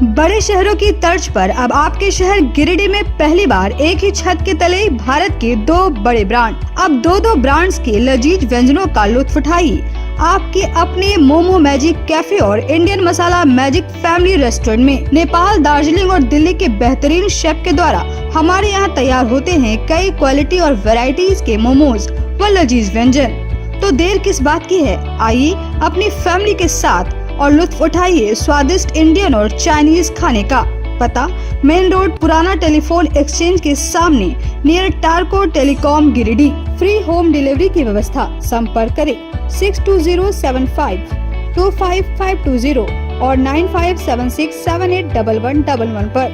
बड़े शहरों की तर्ज पर अब आपके शहर गिरिडीह में पहली बार एक ही छत के तले भारत के दो बड़े ब्रांड। अब दो ब्रांड्स के लजीज व्यंजनों का लुत्फ उठाइए। आपके अपने मोमो मैजिक कैफे और इंडियन मसाला मैजिक फैमिली रेस्टोरेंट में नेपाल, दार्जिलिंग और दिल्ली के बेहतरीन शेफ के द्वारा हमारे यहाँ तैयार होते हैं कई क्वालिटी और वैरायटीज के मोमोज व लजीज व्यंजन। तो देर किस बात की है, आइए अपनी फैमिली के साथ और लुत्फ उठाइए स्वादिष्ट इंडियन और चाइनीज खाने का। पता मेन रोड, पुराना टेलीफोन एक्सचेंज के सामने, near Tarco telecom, Giridih. Free home delivery की व्यवस्था। संपर्क करें 6207525520 और 9576781111 पर।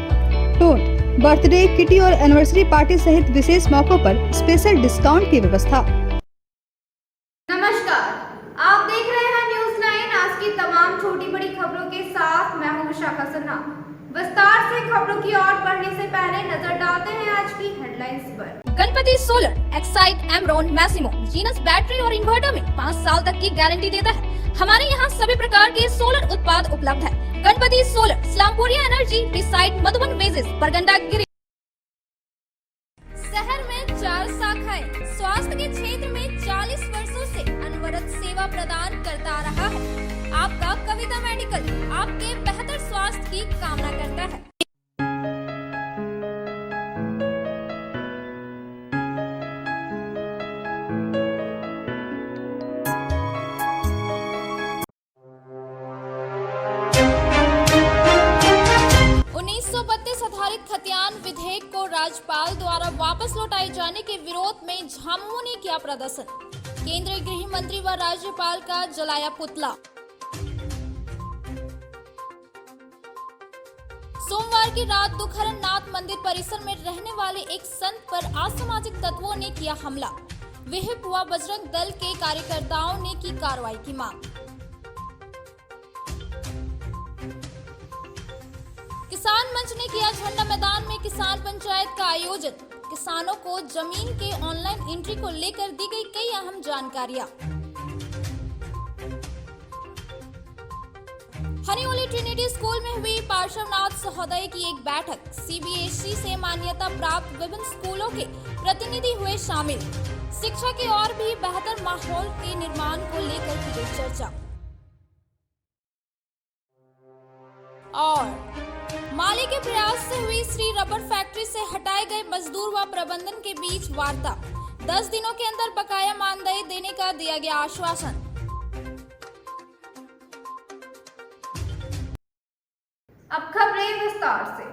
टोन बर्थडे, किटी और एनिवर्सरी पार्टी सहित विशेष मौकों पर स्पेशल डिस्काउंट की व्यवस्था। नमस्कार, आप देख रहे हैं न्यूज 9। आज की तमाम छोटी बड़ी खबरों के साथ मैं हूं विशाखा सिन्हा। विस्तार से खबरों की ओर बढ़ने से पहले नजर डालते हैं आज की हेडलाइंस पर। Ganpati solar Exide Amaron Maximo Genus battery और इन्वर्टर में 5 साल तक की गारंटी देता है। हमारे यहाँ सभी प्रकार के सोलर उत्पाद उपलब्ध है। गणपति सोलर, स्लामपुरिया एनर्जी, रिसाइड, मधुबन वेजेस, परगंडा, गिरी। शहर में 4 शाखाएं स्वास्थ्य के क्षेत्र में 40 वर्षों से अनवरत सेवा प्रदान करता रहा है। आपका कविता मेडिकल आपके बेहतर स्वास्थ्य की कामना करता है। 1932 आधारित खतियान विधेयक को राज्यपाल द्वारा वापस लौटाए जाने के विरोध में झामुमो ने किया प्रदर्शन। केंद्रीय गृह मंत्री व राज्यपाल का जलाया पुतला। सोमवार की रात दुखहरण नाथ मंदिर परिसर में रहने वाले एक संत पर असामाजिक तत्वों ने किया हमला। विहिप व बजरंग दल के कार्यकर्ताओं ने की कार्रवाई की मांग। किसान मंच ने किया झंडा मैदान में किसान पंचायत का आयोजन। किसानों को जमीन के ऑनलाइन एंट्री को लेकर दी गई कई अहम जानकारियां। हनीओली ट्रिनिटी स्कूल में हुई पार्श्वनाथ सहोदय की एक बैठक। सीबीएसई से मान्यता प्राप्त विभिन्न स्कूलों के प्रतिनिधि हुए शामिल। शिक्षा के और भी बेहतर माहौल के निर्माण को लेकर की गई चर्चा। और माली के प्रयास से हुई श्री रबर फैक्ट्री से हटाए गए मजदूर व प्रबंधन के बीच वार्ता। 10 दिनों के अंदर बकाया मानदेय देने का दिया गया आश्वासन। अब खबरें विस्तार से।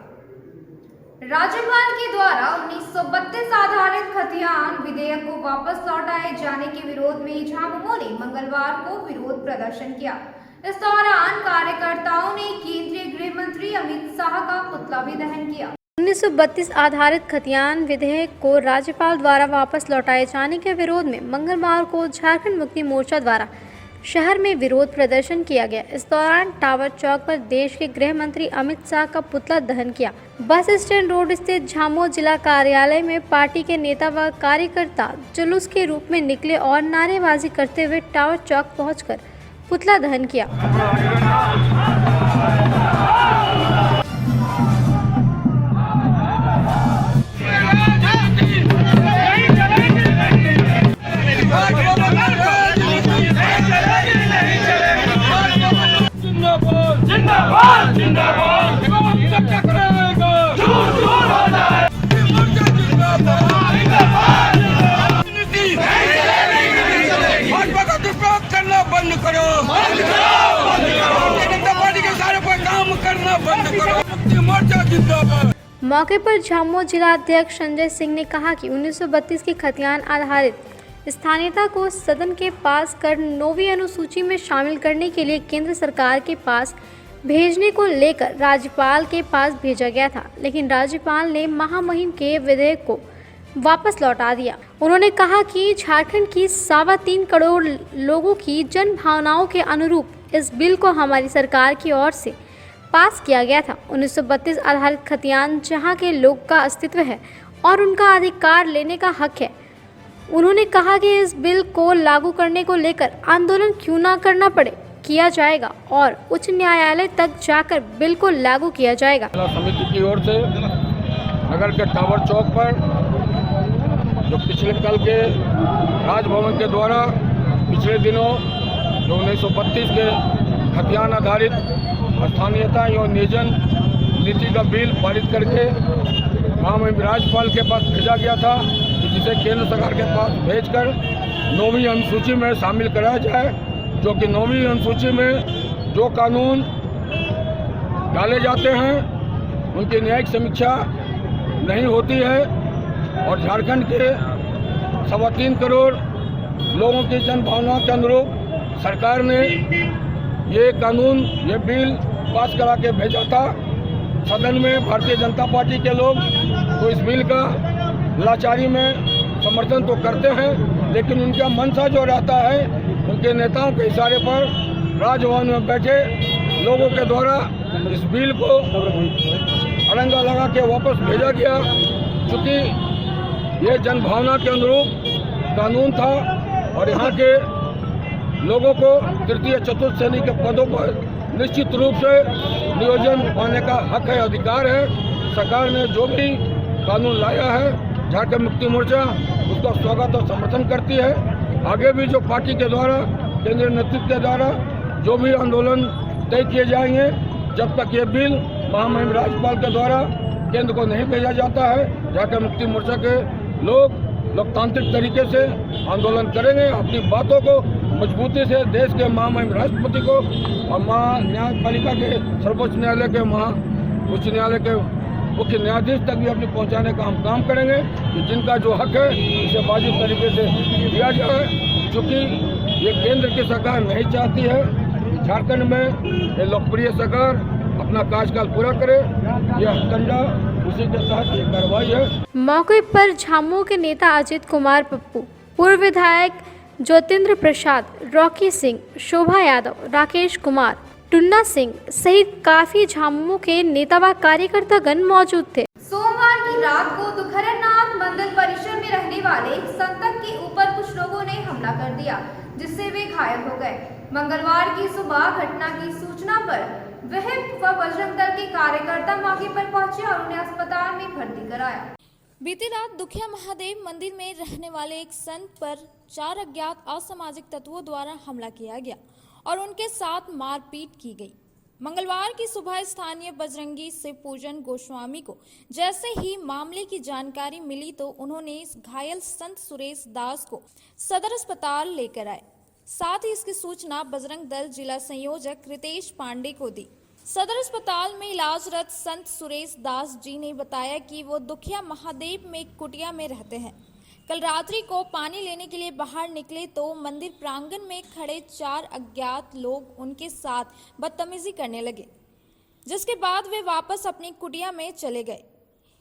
राज्यपाल के द्वारा 1932 आधारित खतियान विधेयक को वापस लौटाए जाने के विरोध में झामुमो ने मंगलवार को विरोध प्रदर्शन किया। इस दौरान कार्यकर्ताओं ने केंद्रीय गृह मंत्री अमित शाह का पुतला भी दहन किया। 1932 आधारित खतियान विधेयक को राज्यपाल द्वारा वापस लौटाए जाने के विरोध में मंगलवार को झारखंड मुक्ति मोर्चा द्वारा शहर में विरोध प्रदर्शन किया गया। इस दौरान टावर चौक पर देश के गृह मंत्री अमित शाह का पुतला दहन किया। बस स्टैंड रोड स्थित झामुमो जिला कार्यालय में पार्टी के नेता व कार्यकर्ता जुलूस के रूप में निकले और नारेबाजी करते हुए टावर चौक पहुंचकर पुतला दहन किया। जिंदाबाद जिंदाबाद करना बंद करो, जनता पार्टी के सारे पर काम करना बंद करो। मुक्ति मोर्चा जिंदाबाद। मौके पर झामुमो जिला अध्यक्ष संजय सिंह ने कहा कि 1932 की खतियान आधारित स्थानीयता को सदन के पास कर 9वीं अनुसूची में शामिल करने के लिए केंद्र सरकार के पास भेजने को लेकर राज्यपाल के पास भेजा गया था, लेकिन राज्यपाल ने महामहिम के विधेयक को वापस लौटा दिया। उन्होंने कहा कि झारखंड की 3.25 करोड़ लोगों की जन भावनाओं के अनुरूप इस बिल को हमारी सरकार की ओर से पास किया गया था। 1932 आधारित खतियान जहां के लोग का अस्तित्व है और उनका अधिकार लेने का हक है। उन्होंने कहा कि इस बिल को लागू करने को लेकर आंदोलन क्यों ना करना पड़े। किया जाएगा और उच्च न्यायालय तक जाकर बिल्कुल लागू किया जाएगा। जिला समिति की ओर से नगर के टावर चौक पर जो पिछले कल के राजभवन के द्वारा पिछले दिनों जो 1932 के खतियान आधारित स्थानीयता एवं नियोजन नीति का बिल पारित करके महामहिम राज्यपाल के पास भेजा गया था, जिसे केंद्र सरकार के पास भेजकर 9वीं अनुसूची में शामिल कराया जाए, जो कि 9वीं अनुसूची में जो कानून डाले जाते हैं उनकी न्यायिक समीक्षा नहीं होती है और झारखंड के 3.25 करोड़ लोगों की जन भावना के अनुरूप सरकार ने ये कानून ये बिल पास करा के भेजा था। सदन में भारतीय जनता पार्टी के लोग तो इस बिल का लाचारी में समर्थन तो करते हैं, लेकिन उनका मंशा जो रहता है उनके नेताओं के इशारे पर राजभवन में बैठे लोगों के द्वारा इस बिल को अड़ंगा लगा के वापस भेजा गया। चूँकि ये जनभावना के अनुरूप कानून था और यहाँ के लोगों को तृतीय चतुर्थ श्रेणी के पदों पर निश्चित रूप से नियोजन पाने का हक है, अधिकार है। सरकार ने जो भी कानून लाया है झारखंड मुक्ति मोर्चा उसका स्वागत और समर्थन करती है। आगे भी जो पार्टी के द्वारा केंद्रीय नेतृत्व के द्वारा जो भी आंदोलन तय किए जाएंगे, जब तक ये बिल महामहिम राज्यपाल के द्वारा केंद्र को नहीं भेजा जाता है, झारखंड मुक्ति मोर्चा के लोग लोकतांत्रिक तरीके से आंदोलन करेंगे। अपनी बातों को मजबूती से देश के महामहिम राष्ट्रपति को और न्यायपालिका के सर्वोच्च न्यायालय के उच्च न्यायालय के मुख्य न्यायाधीश तक भी अपनी पहुंचाने का हम काम करेंगे कि जिनका जो हक है इसे वाजिब तरीके से दिया जाए। क्योंकि ये केंद्र की सरकार नहीं चाहती है कि झारखंड में ये लोकप्रिय सरकार अपना कार्यकाल पूरा करे। यह हथकंडा उसी के तहत ये कार्रवाई है। मौके पर झामुमो के नेता अजित कुमार पप्पू, पूर्व विधायक ज्योतिंद्र प्रसाद, रॉकी सिंह, शोभा यादव, राकेश कुमार, टुन्ना सिंह सहित काफी झामुमो के नेता व कार्यकर्तागण मौजूद थे। सोमवार की रात को दुखरनाथ मंदिर परिसर में रहने वाले एक संतक के ऊपर कुछ लोगों ने हमला कर दिया, जिससे वे घायल हो गए। मंगलवार की सुबह घटना की सूचना पर विहिप व बजरंग दल के कार्यकर्ता मौके पर पहुंचे और उन्हें अस्पताल में भर्ती कराया। बीती रात दुखिया महादेव मंदिर में रहने वाले एक संत पर 4 अज्ञात असामाजिक तत्वों द्वारा हमला किया गया और उनके साथ मारपीट की गई। मंगलवार की सुबह स्थानीय बजरंगी शिव पूजन गोस्वामी को जैसे ही मामले की जानकारी मिली तो उन्होंने इस घायल संत सुरेश दास को सदर अस्पताल लेकर आए। साथ ही इसकी सूचना बजरंग दल जिला संयोजक रितेश पांडे को दी। सदर अस्पताल में इलाजरत संत सुरेश दास जी ने बताया कि वो दुखिया महादेव में एक कुटिया में रहते हैं। कल रात्रि को पानी लेने के लिए बाहर निकले तो मंदिर प्रांगण में खड़े 4 अज्ञात लोग उनके साथ बदतमीजी करने लगे, जिसके बाद वे वापस अपनी कुटिया में चले गए।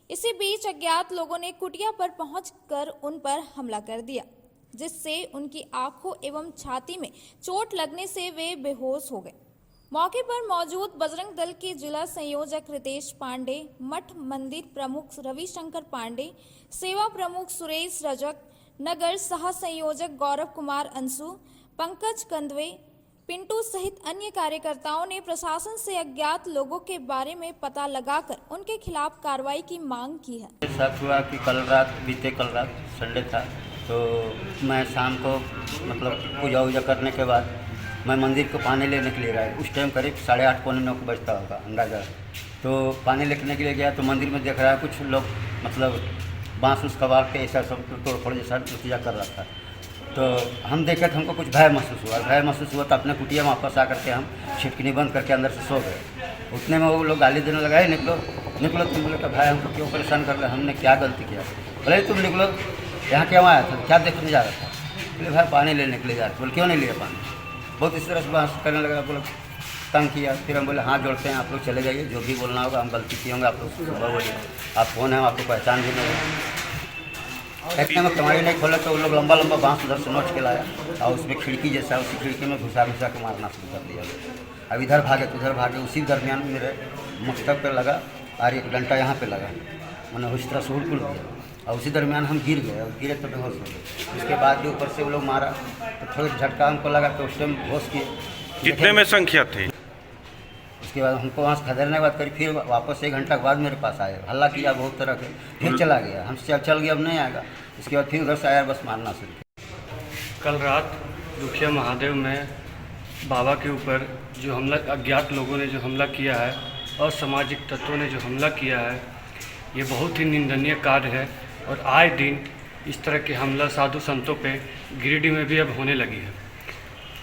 इसी बीच अज्ञात लोगों ने कुटिया पर पहुंचकर उन पर हमला कर दिया, जिससे उनकी आंखों एवं छाती में चोट लगने से वे बेहोश हो गए। मौके पर मौजूद बजरंग दल के जिला संयोजक रितेश पांडे, मठ मंदिर प्रमुख रविशंकर पांडे, सेवा प्रमुख सुरेश रजक, नगर सह संयोजक गौरव कुमार अंशु, पंकज कंदवे, पिंटू सहित अन्य कार्यकर्ताओं ने प्रशासन से अज्ञात लोगों के बारे में पता लगाकर उनके खिलाफ कार्रवाई की मांग की है। साथ हुआ कि बीते कल रात संडे था, तो मैं शाम को पूजा वूजा करने के बाद मैं मंदिर को पानी लेने के लिए गया। उस टाइम करीब 8:30 पौने 9 बजता होगा अंदाज़ा। तो पानी लेने के लिए गया तो मंदिर में देख रहा है कुछ लोग बांस उस कबाड़ के ऐसा सब तोड़ फोड़ जैसा नतीजा कर रहा था। तो हम देखे तो हमको कुछ भय महसूस हुआ तो अपने कुटिया में वापस आकर के हम छिटकनी बंद करके अंदर से सो गए। उतने में वो लोग गाली देने लगाए, निकलो तुम लोग का भाई हमको क्यों परेशान कर रहे, हमने क्या गलती किया, बोले तुम निकलो, यहाँ क्यों आया था, क्या देखने जा रहा था, बोले भाई पानी लेने के लिए जा रहे थे, बोले क्यों नहीं लिया पानी, बहुत इस तरह से बहस करने लगा, बोले तंग किया। फिर हम बोले हाथ जोड़ते हैं, आप लोग चले जाइए, जो भी बोलना होगा हम गलती किए होंगे आप लोग सुबह बोलिए, आप कौन है, आपको पहचान भी नहीं। इतने में कमाई नहीं खोला तो वो लोग लंबा बांस उधर से नोच के लाया और उसमें खिड़की जैसा उसी खिड़की में घुसा के मारना शुरू कर दिया। अब इधर भागे तो उधर भागे, उसी दरमियान मेरे मस्तक पर लगा और एक डंटा यहाँ पे लगा, मैंने उस तरह से उड़ दिया और उसी दरमियान हम गिर गए और गिरे तो बेहोश हो गए। उसके बाद भी ऊपर से वो लोग मारा तो थोड़ी झटका हमको लगा तो उस टाइम होश किए कितने में संख्या थी? उसके बाद हमको वहाँ से खदेड़ने के बाद करीब फिर वापस 1 घंटा के बाद मेरे पास आया, हल्ला किया बहुत तरह के, फिर चला गया। हमसे चल गया, अब नहीं आएगा। इसके बाद फिर उधर से आया, बस मारना शुरू किया। कल रात दुखिया महादेव में बाबा के ऊपर जो हमला, अज्ञात लोगों ने जो हमला किया है, असामाजिक तत्वों ने जो हमला किया है, ये बहुत ही निंदनीय कार्य है। और आए दिन इस तरह के हमला साधु संतों पे गिरिडीह में भी अब होने लगी है।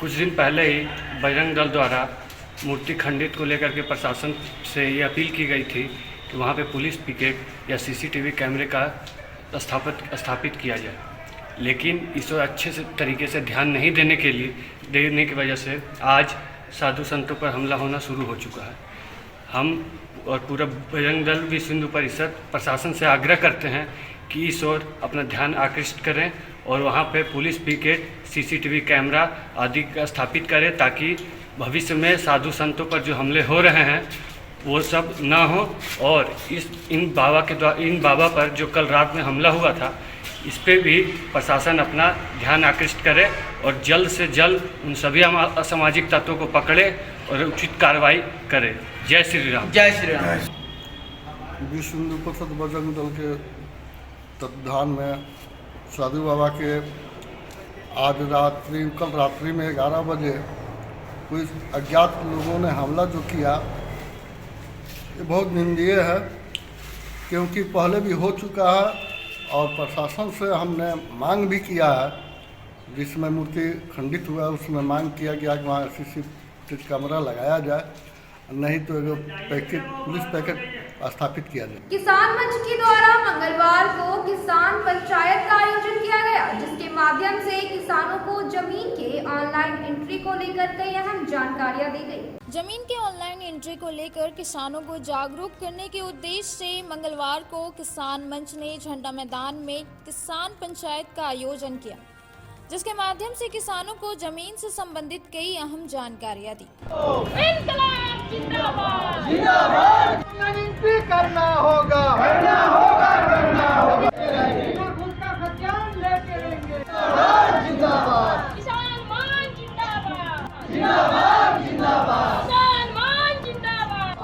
कुछ दिन पहले ही बजरंग दल द्वारा मूर्ति खंडित को लेकर के प्रशासन से ये अपील की गई थी कि वहाँ पे पुलिस पिकेट या सीसीटीवी कैमरे का स्थापित किया जाए, लेकिन इस पर अच्छे से तरीके से ध्यान नहीं देने की वजह से आज साधु संतों पर हमला होना शुरू हो चुका है। हम और पूरा बजरंग दल विश्व हिंदू परिषद प्रशासन से आग्रह करते हैं कि इस ओर अपना ध्यान आकृष्ट करें और वहाँ पे पुलिस पिकेट, सीसीटीवी कैमरा आदि का स्थापित करें, ताकि भविष्य में साधु संतों पर जो हमले हो रहे हैं वो सब ना हो। और इन बाबा पर जो कल रात में हमला हुआ था, इस पे भी प्रशासन अपना ध्यान आकृष्ट करे और जल्द से जल्द उन सभी असामाजिक तत्वों को पकड़े और उचित कार्रवाई करे। जय श्री राम। जय श्री राम। विश्व हिंदू परिषद बजरंग दल के तत्वाधान में साधु बाबा के कल रात्रि में 11 बजे कुछ अज्ञात लोगों ने हमला जो किया, ये बहुत निंदनीय है, क्योंकि पहले भी हो चुका है और प्रशासन से हमने मांग भी किया है। जिसमें मूर्ति खंडित हुआ उसमें मांग किया गया कि वहाँ सीसीटीवी कैमरा लगाया जाए, नहीं तो पुलिस पैकेट स्थापित किया जाए। किसान मंच के द्वारा मंगलवार को किसान पंचायत का आयोजन किया गया, जिसके माध्यम से किसानों को जमीन के ऑनलाइन एंट्री को लेकर कई अहम जानकारियां दी गई। जमीन के ऑनलाइन एंट्री को लेकर किसानों को जागरूक करने के उद्देश्य से मंगलवार को किसान मंच ने झंडा मैदान में किसान पंचायत का आयोजन किया, जिसके माध्यम से किसानों को जमीन से संबंधित कई अहम जानकारियां दी। इंकलाब जिंदाबाद, जिंदाबाद। करना होगा, करना होगा, करना होगा। उसका खतियान लेके रहेंगे। जिंदाबाद, किसान मान जिंदाबाद, जिंदाबाद, जिंदाबाद, किसान मान जिंदाबाद।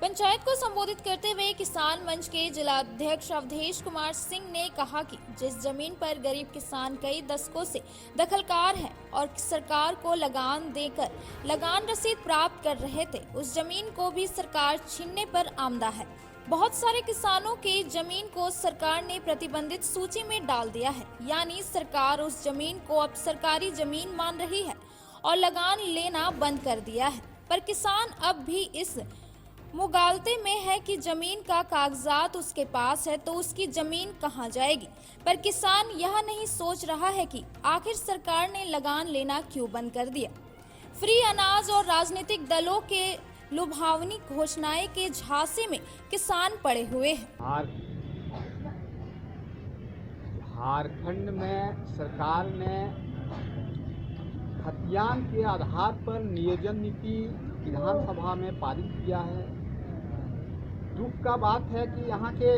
पंचायत को संबोधित करते हुए किसान मंच के जिला अध्यक्ष अवधेश कुमार सिंह ने कहा कि जिस जमीन पर गरीब किसान कई दशकों से दखलकार हैं और सरकार को लगान देकर लगान रसीद प्राप्त कर रहे थे, उस जमीन को भी सरकार छीनने पर आमदा है। बहुत सारे किसानों के जमीन को सरकार ने प्रतिबंधित सूची में डाल दिया है, यानी सरकार उस जमीन को अब सरकारी जमीन मान रही है और लगान लेना बंद कर दिया है। पर किसान अब भी इस मुगालते में है कि जमीन का कागजात उसके पास है तो उसकी जमीन कहां जाएगी। पर किसान यह नहीं सोच रहा है कि आखिर सरकार ने लगान लेना क्यों बंद कर दिया। फ्री अनाज और राजनीतिक दलों के लुभावनी घोषणाएं के झांसे में किसान पड़े हुए हैं। झारखंड में सरकार ने खतियान के आधार पर नियोजन नीति विधानसभा में पारित किया है। दुख का बात है कि यहाँ के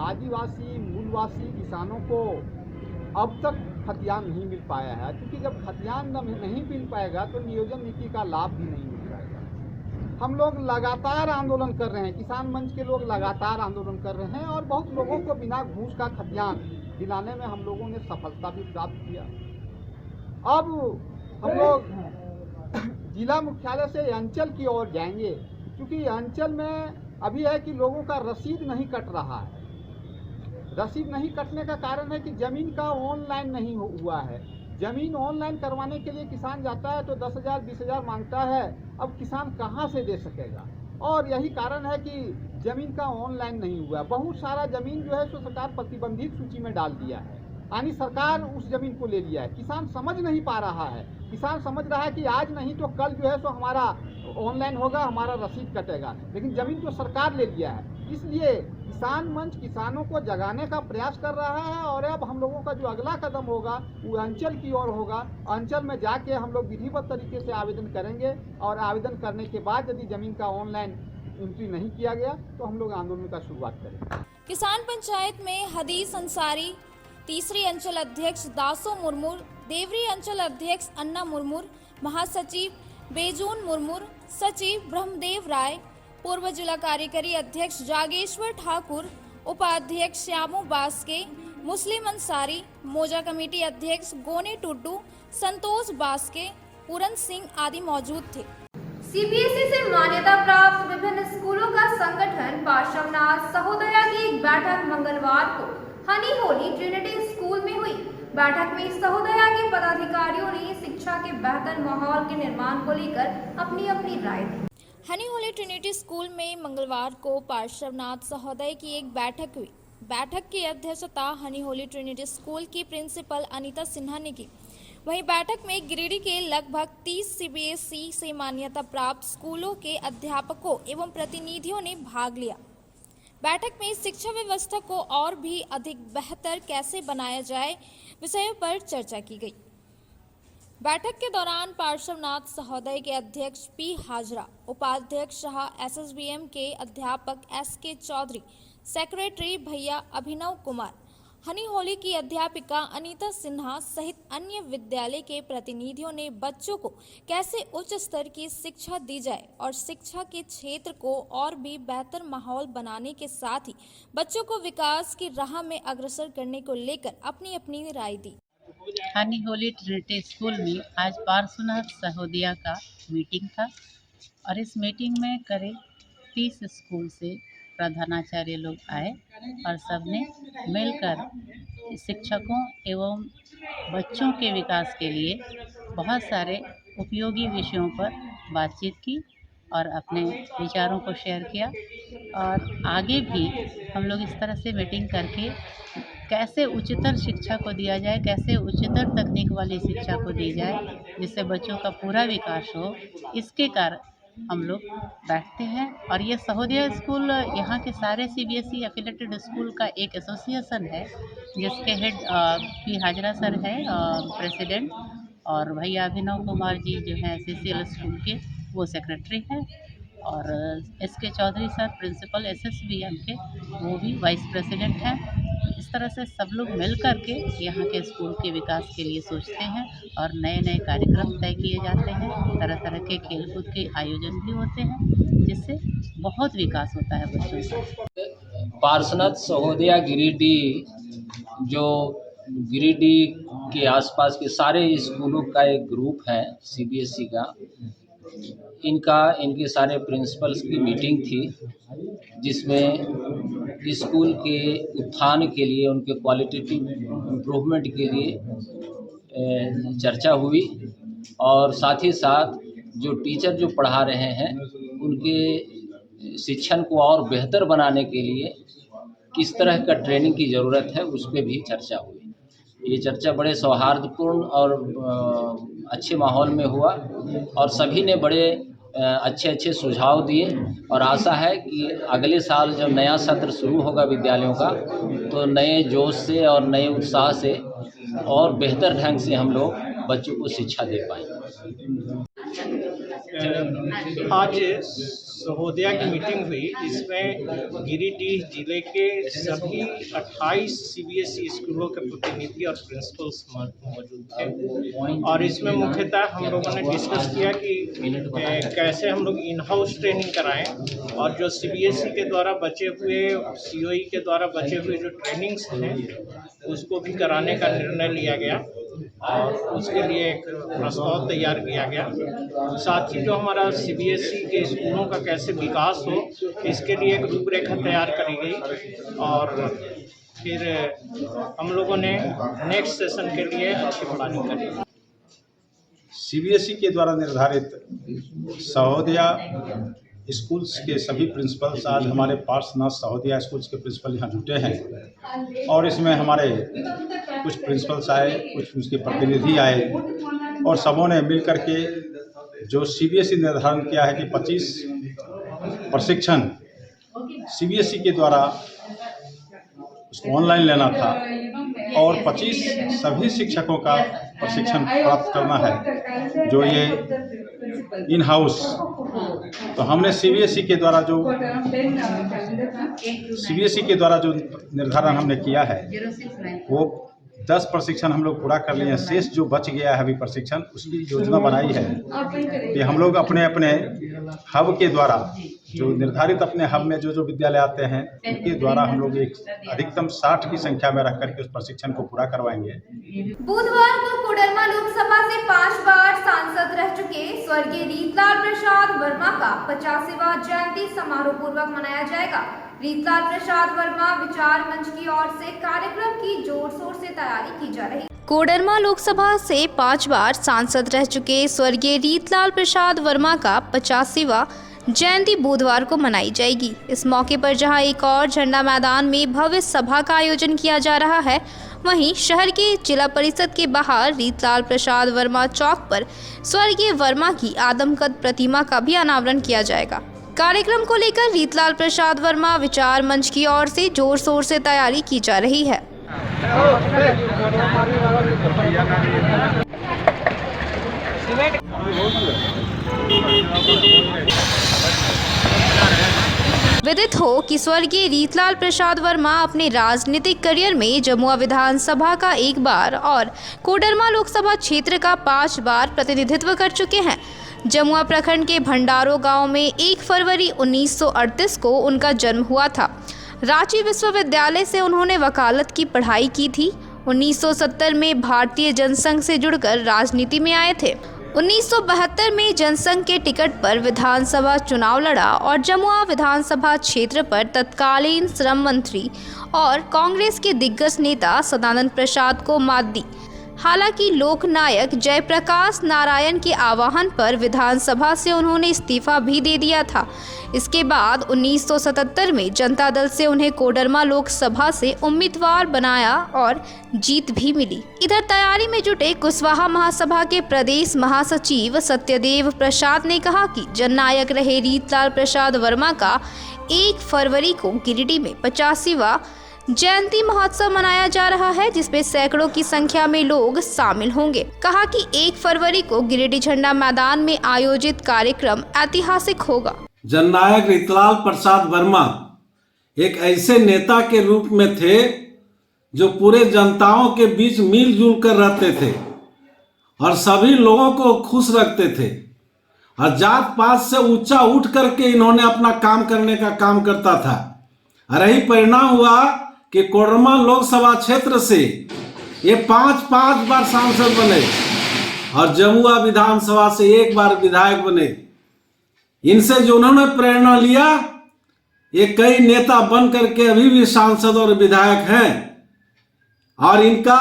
आदिवासी मूलवासी किसानों को अब तक खतियान नहीं मिल पाया है, क्योंकि जब खतियान नहीं मिल पाएगा तो नियोजन नीति का लाभ भी नहीं मिल पाएगा। हम लोग लगातार आंदोलन कर रहे हैं, किसान मंच के लोग लगातार आंदोलन कर रहे हैं और बहुत लोगों को बिना घूस का खतियान दिलाने में हम लोगों ने सफलता भी प्राप्त किया। अब हम लोग जिला मुख्यालय से अंचल की ओर जाएंगे, क्योंकि अंचल में अभी है कि लोगों का रसीद नहीं कट रहा है। रसीद नहीं कटने का कारण है कि ज़मीन का ऑनलाइन नहीं हुआ है। ज़मीन ऑनलाइन करवाने के लिए किसान जाता है तो 10,000 20,000 मांगता है। अब किसान कहाँ से दे सकेगा, और यही कारण है कि ज़मीन का ऑनलाइन नहीं हुआ। बहुत सारा ज़मीन जो है सो सरकार प्रतिबंधित सूची में डाल दिया है, यानी सरकार उस ज़मीन को ले लिया है। किसान समझ नहीं पा रहा है, किसान समझ रहा है कि आज नहीं तो कल जो है सो हमारा ऑनलाइन होगा, हमारा रसीद कटेगा, लेकिन ज़मीन तो सरकार ले लिया है। इसलिए किसान मंच किसानों को जगाने का प्रयास कर रहा है और अब हम लोगों का जो अगला कदम होगा वो अंचल की ओर होगा। अंचल में जाके हम लोग विधिवत तरीके से आवेदन करेंगे और आवेदन करने के बाद यदि ज़मीन का ऑनलाइन एंट्री नहीं किया गया तो हम लोग आंदोलन का शुरुआत करेंगे। किसान पंचायत में हदीस अंसारी, तीसरी अंचल अध्यक्ष दासो मुर्मू, देवरी अंचल अध्यक्ष अन्ना मुर्मू, महासचिव बेजून मुर्मू, सचिव ब्रह्मदेव राय, पूर्व जिला कार्यकारी अध्यक्ष जागेश्वर ठाकुर, उपाध्यक्ष श्यामू बास्के, मुस्लिम अंसारी, मोजा कमेटी अध्यक्ष गोने टुड्डू, संतोष बास्के, पूरन सिंह आदि मौजूद थे। सीबीएसई से मान्यता प्राप्त विभिन्न स्कूलों का संगठन पार्श्वनाथ सहोदया की एक बैठक मंगलवार को हनी होली ट्रिनिटी स्कूल में हुई। बैठक में सहोदया के पदाधिकारियों ने शिक्षा के बेहतर माहौल के निर्माण को लेकर अपनी अपनी राय दी। हनी होली ट्रिनिटी स्कूल में मंगलवार को पार्श्वनाथ सहोदय की एक बैठक हुई। बैठक की अध्यक्षता हनी होली ट्रिनिटी स्कूल की प्रिंसिपल अनीता सिन्हा ने की। वहीं बैठक में गिरिडीह के लगभग 30 सीबीएसई से मान्यता प्राप्त स्कूलों के अध्यापकों एवं प्रतिनिधियों ने भाग लिया। बैठक में शिक्षा व्यवस्था को और भी अधिक बेहतर कैसे बनाया जाए विषयों पर चर्चा की गई। बैठक के दौरान पार्श्वनाथ सहोदय के अध्यक्ष पी हाजरा, उपाध्यक्ष शाह एसएसबीएम के अध्यापक एसके चौधरी, सेक्रेटरी भैया अभिनव कुमार, हनी होली की अध्यापिका अनीता सिन्हा सहित अन्य विद्यालय के प्रतिनिधियों ने बच्चों को कैसे उच्च स्तर की शिक्षा दी जाए और शिक्षा के क्षेत्र को और भी बेहतर माहौल बनाने के साथ ही बच्चों को विकास की राह में अग्रसर करने को लेकर अपनी अपनी राय दी। हनी होली ट्रिनिटी स्कूल में आज पार्श्वनाथ सहोदया का मीटिंग था और इस मीटिंग में करीब 30 स्कूल से प्रधानाचार्य लोग आए और सबने मिलकर शिक्षकों एवं बच्चों के विकास के लिए बहुत सारे उपयोगी विषयों पर बातचीत की और अपने विचारों को शेयर किया। और आगे भी हम लोग इस तरह से मीटिंग करके कैसे उच्चतर शिक्षा को दिया जाए, कैसे उच्चतर तकनीक वाली शिक्षा को दी जाए जिससे बच्चों का पूरा विकास हो, इसके कारण हम लोग बैठते हैं। और ये सहोदया स्कूल यहाँ के सारे सीबीएसई एफिलेटेड स्कूल का एक एसोसिएशन है जिसके हेड पी हाजरा सर है प्रेसिडेंट, और भैया अभिनव कुमार जी जो हैं सीसीएल स्कूल के वो सेक्रेटरी हैं, और एसके चौधरी सर प्रिंसिपल एसएसबीएम के वो भी वाइस प्रेसिडेंट हैं। इस तरह से सब लोग मिल कर के यहाँ के स्कूल के विकास के लिए सोचते हैं और नए नए कार्यक्रम तय किए जाते हैं। तरह तरह के खेलकूद के आयोजन भी होते हैं जिससे बहुत विकास होता है बच्चों का। पार्श्वनाथ सहोदया गिरिडीह जो गिरिडीह के आसपास के सारे स्कूलों का एक ग्रुप है सीबीएसई का, इनके सारे प्रिंसिपल्स की मीटिंग थी जिसमें स्कूल के उत्थान के लिए, उनके क्वालिटेटिव इम्प्रूवमेंट के लिए चर्चा हुई और साथ ही साथ जो टीचर जो पढ़ा रहे हैं उनके शिक्षण को और बेहतर बनाने के लिए किस तरह का ट्रेनिंग की ज़रूरत है उस पर भी चर्चा हुई। ये चर्चा बड़े सौहार्दपूर्ण और अच्छे माहौल में हुआ और सभी ने बड़े अच्छे सुझाव दिए और आशा है कि अगले साल जब नया सत्र शुरू होगा विद्यालयों का तो नए जोश से और नए उत्साह से और बेहतर ढंग से हम लोग बच्चों को शिक्षा दे पाएंगे। आज सहोदया की मीटिंग हुई, इसमें गिरिडीह जिले के सभी 28 सीबीएसई स्कूलों के प्रतिनिधि और प्रिंसिपल्स मौजूद थे और इसमें मुख्यतः हम लोगों ने डिस्कस किया कि कैसे हम लोग इन हाउस ट्रेनिंग कराएं और जो सीबीएसई के द्वारा बचे हुए, सीओई के द्वारा बचे हुए जो ट्रेनिंग्स हैं उसको भी कराने का निर्णय लिया गया और उसके लिए एक प्रस्ताव तैयार किया गया। साथ ही जो हमारा सीबीएसई के स्कूलों का कैसे विकास हो इसके लिए एक रूपरेखा तैयार करी गई और फिर हम लोगों ने नेक्स्ट सेशन के लिए अच्छी प्लानिंग करी। सीबीएसई के द्वारा निर्धारित सहोदया स्कूल्स के सभी प्रिंसिपल्स आज हमारे पार्श्वनाथ सहोदया स्कूल्स के प्रिंसिपल यहाँ जुटे हैं और इसमें हमारे कुछ प्रिंसिपल्स आए, कुछ उसके प्रतिनिधि आए और सबों ने मिल कर के जो सीबीएसई निर्धारण किया है कि 25 प्रशिक्षण सीबीएसई के द्वारा उसको ऑनलाइन लेना था और 25 सभी शिक्षकों का प्रशिक्षण प्राप्त करना है जो ये इन हाउस। तो हमने सीबीएसई के द्वारा जो निर्धारण हमने किया है वो 10 प्रशिक्षण हम लोग पूरा कर लिए हैं। शेष जो बच गया है अभी प्रशिक्षण, उसकी योजना बनाई है कि हम लोग अपने अपने हब के द्वारा, जो निर्धारित अपने हब में जो विद्यालय आते हैं उनके द्वारा हम लोग एक अधिकतम 60 की संख्या में रख करके उस प्रशिक्षण को पूरा करवाएंगे। बुधवार को कोडरमा लोकसभा से 5 बार सांसद रह चुके स्वर्गीय रीतलाल प्रसाद वर्मा का 50वां जयंती समारोह पूर्वक मनाया जाएगा। रीतलाल प्रसाद वर्मा विचार मंच की ओर से कार्यक्रम की जोर शोर से तैयारी की जा रही है। कोडरमा लोकसभा से 5 बार सांसद रह चुके स्वर्गीय रीतलाल प्रसाद वर्मा का 85वां जयंती बुधवार को मनाई जाएगी। इस मौके पर जहां एक और झंडा मैदान में भव्य सभा का आयोजन किया जा रहा है, वहीं शहर के जिला परिषद के बाहर रीतलाल प्रसाद वर्मा चौक पर स्वर्गीय वर्मा की आदमकद प्रतिमा का भी अनावरण किया जाएगा। कार्यक्रम को लेकर रीतलाल प्रसाद वर्मा विचार मंच की ओर से जोर शोर से तैयारी की जा रही है। विदित हो कि स्वर्गीय रीतलाल प्रसाद वर्मा अपने राजनीतिक करियर में जमुआ विधानसभा का 1 बार और कोडरमा लोकसभा क्षेत्र का 5 बार प्रतिनिधित्व कर चुके हैं। जमुआ प्रखंड के भंडारो गांव में 1 फरवरी 1938 को उनका जन्म हुआ था। रांची विश्वविद्यालय से उन्होंने वकालत की पढ़ाई की थी। 1970 में भारतीय जनसंघ से जुड़कर राजनीति में आए थे। 1972 में जनसंघ के टिकट पर विधानसभा चुनाव लड़ा और जमुआ विधानसभा क्षेत्र पर तत्कालीन श्रम मंत्री और कांग्रेस के दिग्गज नेता सदानंद प्रसाद को मात दी। हालांकि लोकनायक जयप्रकाश नारायण के आह्वान पर विधानसभा से उन्होंने इस्तीफा भी दे दिया था। इसके बाद 1977 में जनता दल से उन्हें कोडरमा लोकसभा से उम्मीदवार बनाया और जीत भी मिली। इधर तैयारी में जुटे कुशवाहा महासभा के प्रदेश महासचिव सत्यदेव प्रसाद ने कहा कि जननायक रहे रीतलाल प्रसाद वर्मा का 1 फरवरी को गिरिडीह में 85वां जयंती महोत्सव मनाया जा रहा है, जिसमें सैकड़ों की संख्या में लोग शामिल होंगे। कहा कि 1 फरवरी को गिरिडीह झंडा मैदान में आयोजित कार्यक्रम ऐतिहासिक होगा। जननायक रीतलाल प्रसाद वर्मा एक ऐसे नेता के रूप में थे जो पूरे जनताओं के बीच मिलजुल कर रहते थे और सभी लोगों को खुश रखते थे और जात पात से ऊंचा उठ करके इन्होंने अपना काम करने का काम करता था। और यही परिणाम हुआ कि कोडरमा लोकसभा क्षेत्र से ये 5 बार सांसद बने और जमुआ विधानसभा से 1 बार विधायक बने। इनसे जो उन्होंने प्रेरणा लिया, ये कई नेता बन करके अभी भी सांसद और विधायक हैं। और इनका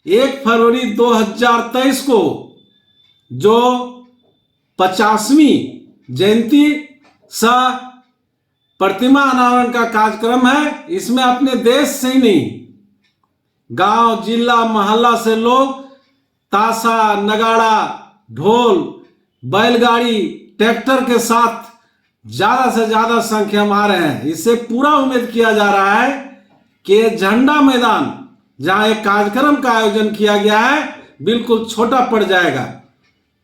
1 फरवरी 2023 को जो 50वीं जयंती सह प्रतिमा अनावरण का कार्यक्रम है, इसमें अपने देश से ही नहीं, गांव, जिला, मोहल्ला से लोग ताशा, नगाड़ा, ढोल, बैलगाड़ी, ट्रैक्टर के साथ ज़्यादा से ज़्यादा संख्या में आ रहे हैं। इससे पूरा उम्मीद किया जा रहा है कि झंडा मैदान जहां एक कार्यक्रम का आयोजन किया गया है बिल्कुल छोटा पड़ जाएगा।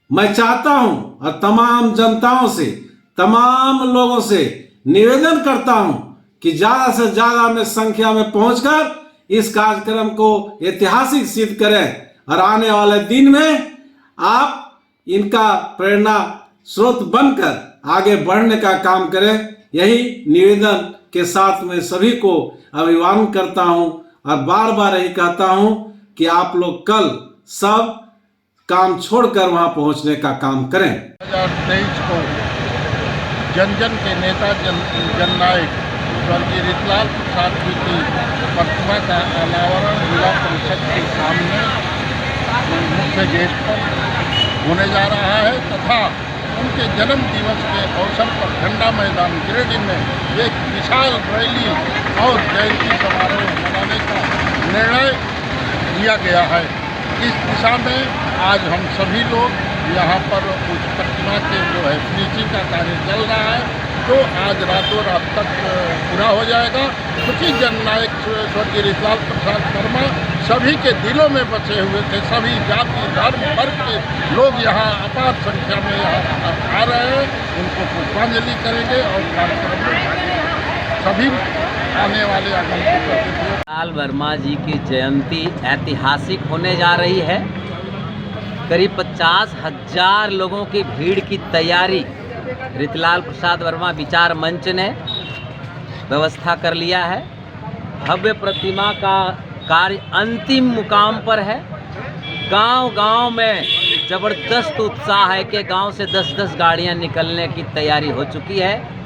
मैं चाहता हूं और तमाम जनताओं से, तमाम लोगों से निवेदन करता हूं कि ज़्यादा से ज़्यादा में संख्या में पहुंचकर इस कार्यक्रम को ऐतिहासिक सिद्ध करें और आने वाले दिन में आप इनका प्रेरणा स्रोत बनकर आगे बढ़ने का काम करें। यही निवेदन के साथ मैं सभी को अभिवादन करता हूं और बार बार यही कहता हूं कि आप लोग कल सब काम छोड़कर वहां पहुंचने का काम करें। 2023 को जन जन के नेता जननायक स्वर्गीय रीतलाल प्रसाद जी की प्रतिमा का अनावरण जिला परिषद के सामने मुख्य गेट पर होने जा रहा है तथा उनके जन्म दिवस के अवसर पर झंडा मैदान गिरिडीह में एक विशाल रैली और जयंती समारोह मनाने का निर्णय लिया गया है। इस दिशा में आज हम सभी लोग यहाँ पर उस प्रतिमा के जो है फिनिशिंग का कार्य चल रहा है, तो आज रातों रात तक पूरा हो जाएगा। क्योंकि जननायक स्वर्गीय रीतलाल प्रसाद वर्मा सभी के दिलों में बसे हुए थे। सभी जाति, धर्म, वर्ग के लोग यहाँ अपार संख्या में यहाँ आ रहे हैं, उनको पुष्पांजलि करेंगे और कार्यक्रम में सभी आने वाले आगंतुक प्रतिनिधियों। लाल वर्मा जी की जयंती ऐतिहासिक होने जा रही है। करीब 50,000 लोगों की भीड़ की तैयारी रितलाल प्रसाद वर्मा विचार मंच ने व्यवस्था कर लिया है। भव्य प्रतिमा का कार्य अंतिम मुकाम पर है। गांव-गांव में ज़बरदस्त उत्साह है कि गांव से 10-10 गाड़ियां निकलने की तैयारी हो चुकी है।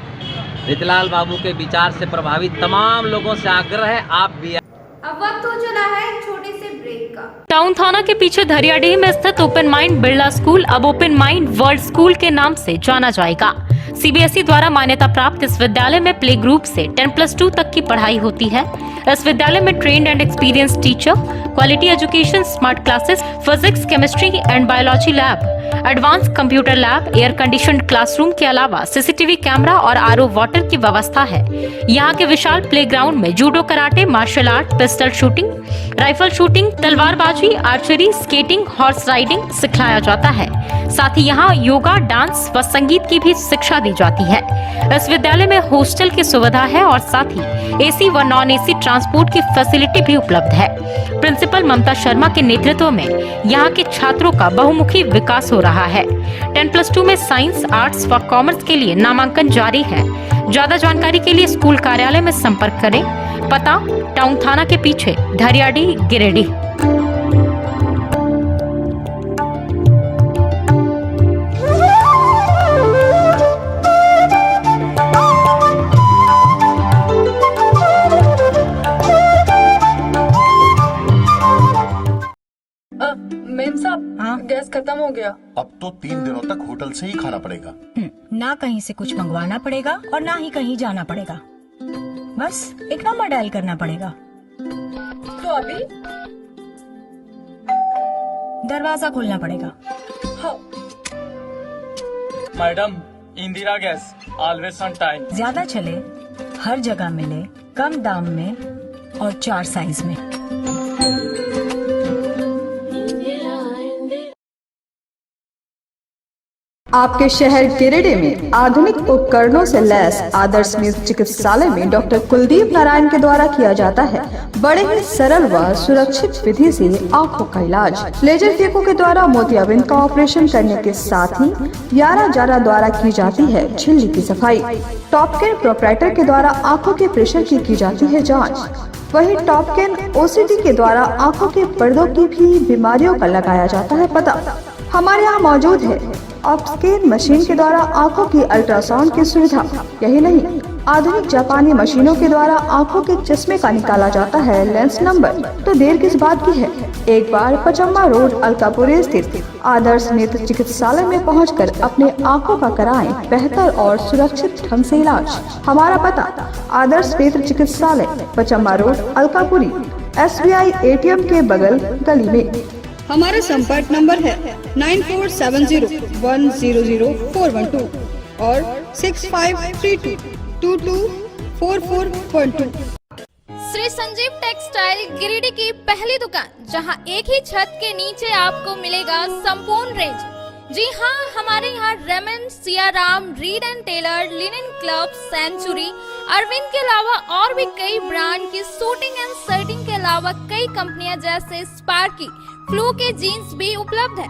रितलाल बाबू के विचार से प्रभावित तमाम लोगों से आग्रह है, आप भी। अब वक्त हो चला है एक छोटे से ब्रेक का। टाउन थाना के पीछे धरियाडीह में स्थित ओपन माइंड बिरला स्कूल अब ओपन माइंड वर्ल्ड स्कूल के नाम से जाना जाएगा। सीबीएसई द्वारा मान्यता प्राप्त इस विद्यालय में प्ले ग्रुप से 10+2 तक की पढ़ाई होती है। इस विद्यालय में trained and experience teacher, quality education, smart classes, physics, chemistry and biology lab, advance computer lab, air conditioned classroom के अलावा सीसीटीवी कैमरा और आरओ वाटर की व्यवस्था है। यहाँ के विशाल प्लेग्राउंड में judo, karate, martial art, pistol shooting, rifle shooting, तलवारबाजी, आर्चरी, स्केटिंग, हॉर्स राइडिंग सिखाया जाता है। साथ ही यहाँ योगा, डांस व संगीत की भी शिक्षा दी जाती है। इस विद्यालय में हॉस्टल की सुविधा है और साथ ही एसी व नॉन एसी ट्रांसपोर्ट की फैसिलिटी भी उपलब्ध है। प्रिंसिपल ममता शर्मा के नेतृत्व में यहाँ के छात्रों का बहुमुखी विकास हो रहा है। 10+2 में साइंस, आर्ट्स व कॉमर्स के लिए नामांकन जारी है। ज्यादा जानकारी के लिए स्कूल कार्यालय में संपर्क करें। पता टाउन थाना के पीछे, धरियाडीह, गिरिडीह। मेम साहब, हाँ? गैस खत्म हो गया। अब तो 3 दिनों तक होटल से ही खाना पड़ेगा। ना कहीं से कुछ मंगवाना पड़ेगा और ना ही कहीं जाना पड़ेगा। बस एक नंबर डायल करना पड़ेगा। तो अभी दरवाजा खोलना पड़ेगा। हाँ। Madam, Indira gas always on time. ज्यादा चले, हर जगह मिले, कम दाम में और 4 साइज में। आपके शहर गिरिडीह में आधुनिक उपकरणों से लैस आदर्श नेत्र चिकित्सालय में डॉक्टर कुलदीप नारायण के द्वारा किया जाता है बड़े ही सरल व सुरक्षित विधि से आंखों का इलाज। लेजर फेको के द्वारा मोतियाबिंद का ऑपरेशन करने के साथ ही यारा जारा द्वारा की जाती है झिल्ली की सफाई। टॉपकेन प्रोपराइटर के द्वारा आंखों के प्रेशर की जाती है जाँच। वही टॉपकेन ओसीडी के द्वारा आंखों के पर्दों की भी बीमारियों का लगाया जाता है पता। हमारे यहाँ मौजूद है ऑप्टिकल मशीन के द्वारा आंखों की अल्ट्रासाउंड की सुविधा। यही नहीं, आधुनिक जापानी मशीनों के द्वारा आंखों के चश्मे का निकाला जाता है लेंस नंबर। तो देर किस बात की है, एक बार पचम्मा रोड अलकापुरी स्थित आदर्श नेत्र चिकित्सालय में पहुंचकर अपने आंखों का कराएं बेहतर और सुरक्षित ढंग से इलाज। हमारा पता आदर्श नेत्र चिकित्सालय, Pachamba road Alkapuri, SBI ATM के बगल गली में। हमारा संपर्क नंबर है 9470100412 और 6532224412। श्री संजीव टेक्सटाइल गिरिडीह की पहली दुकान, जहां एक ही छत के नीचे आपको मिलेगा संपूर्ण रेंज। जी हाँ, हमारे यहाँ Raymond, Siyaram, Reid and Taylor, Linen Club, Century, Arvind के अलावा और भी कई ब्रांड की सूटिंग एंड शर्टिंग के अलावा कई कंपनियां जैसे स्पार्की, फ्लू के जीन्स भी उपलब्ध है।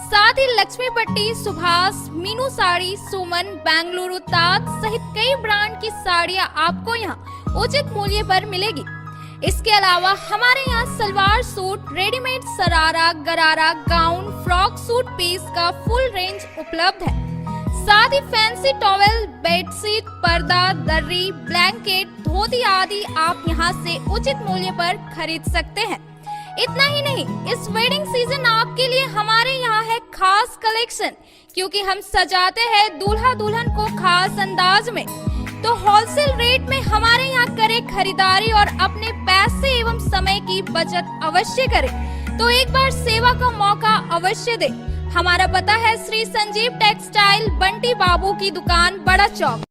साथ ही लक्ष्मी पट्टी, सुभाष, मीनू साड़ी, सुमन, बेंगलुरु ताज सहित कई ब्रांड की साड़ियां आपको यहाँ उचित मूल्य पर मिलेगी। इसके अलावा हमारे यहाँ सलवार सूट, रेडीमेड सरारा, गरारा, गाउन, फ्रॉक सूट पीस का फुल रेंज उपलब्ध है। साथ ही फैंसी टॉवेल, बेडशीट, पर्दा, दर्री, ब्लैंकेट, धोती आदि आप यहाँ से उचित मूल्य पर खरीद सकते हैं। इतना ही नहीं, इस वेडिंग सीजन आपके लिए हमारे यहाँ है खास कलेक्शन, क्योंकि हम सजाते हैं दूल्हा दुल्हन को खास अंदाज में। तो होलसेल रेट में हमारे यहाँ करें खरीदारी और अपने पैसे एवं समय की बचत अवश्य करें। तो एक बार सेवा का मौका अवश्य दें। हमारा पता है श्री संजीव टेक्सटाइल, बंटी बाबू की दुकान, Bada Chowk.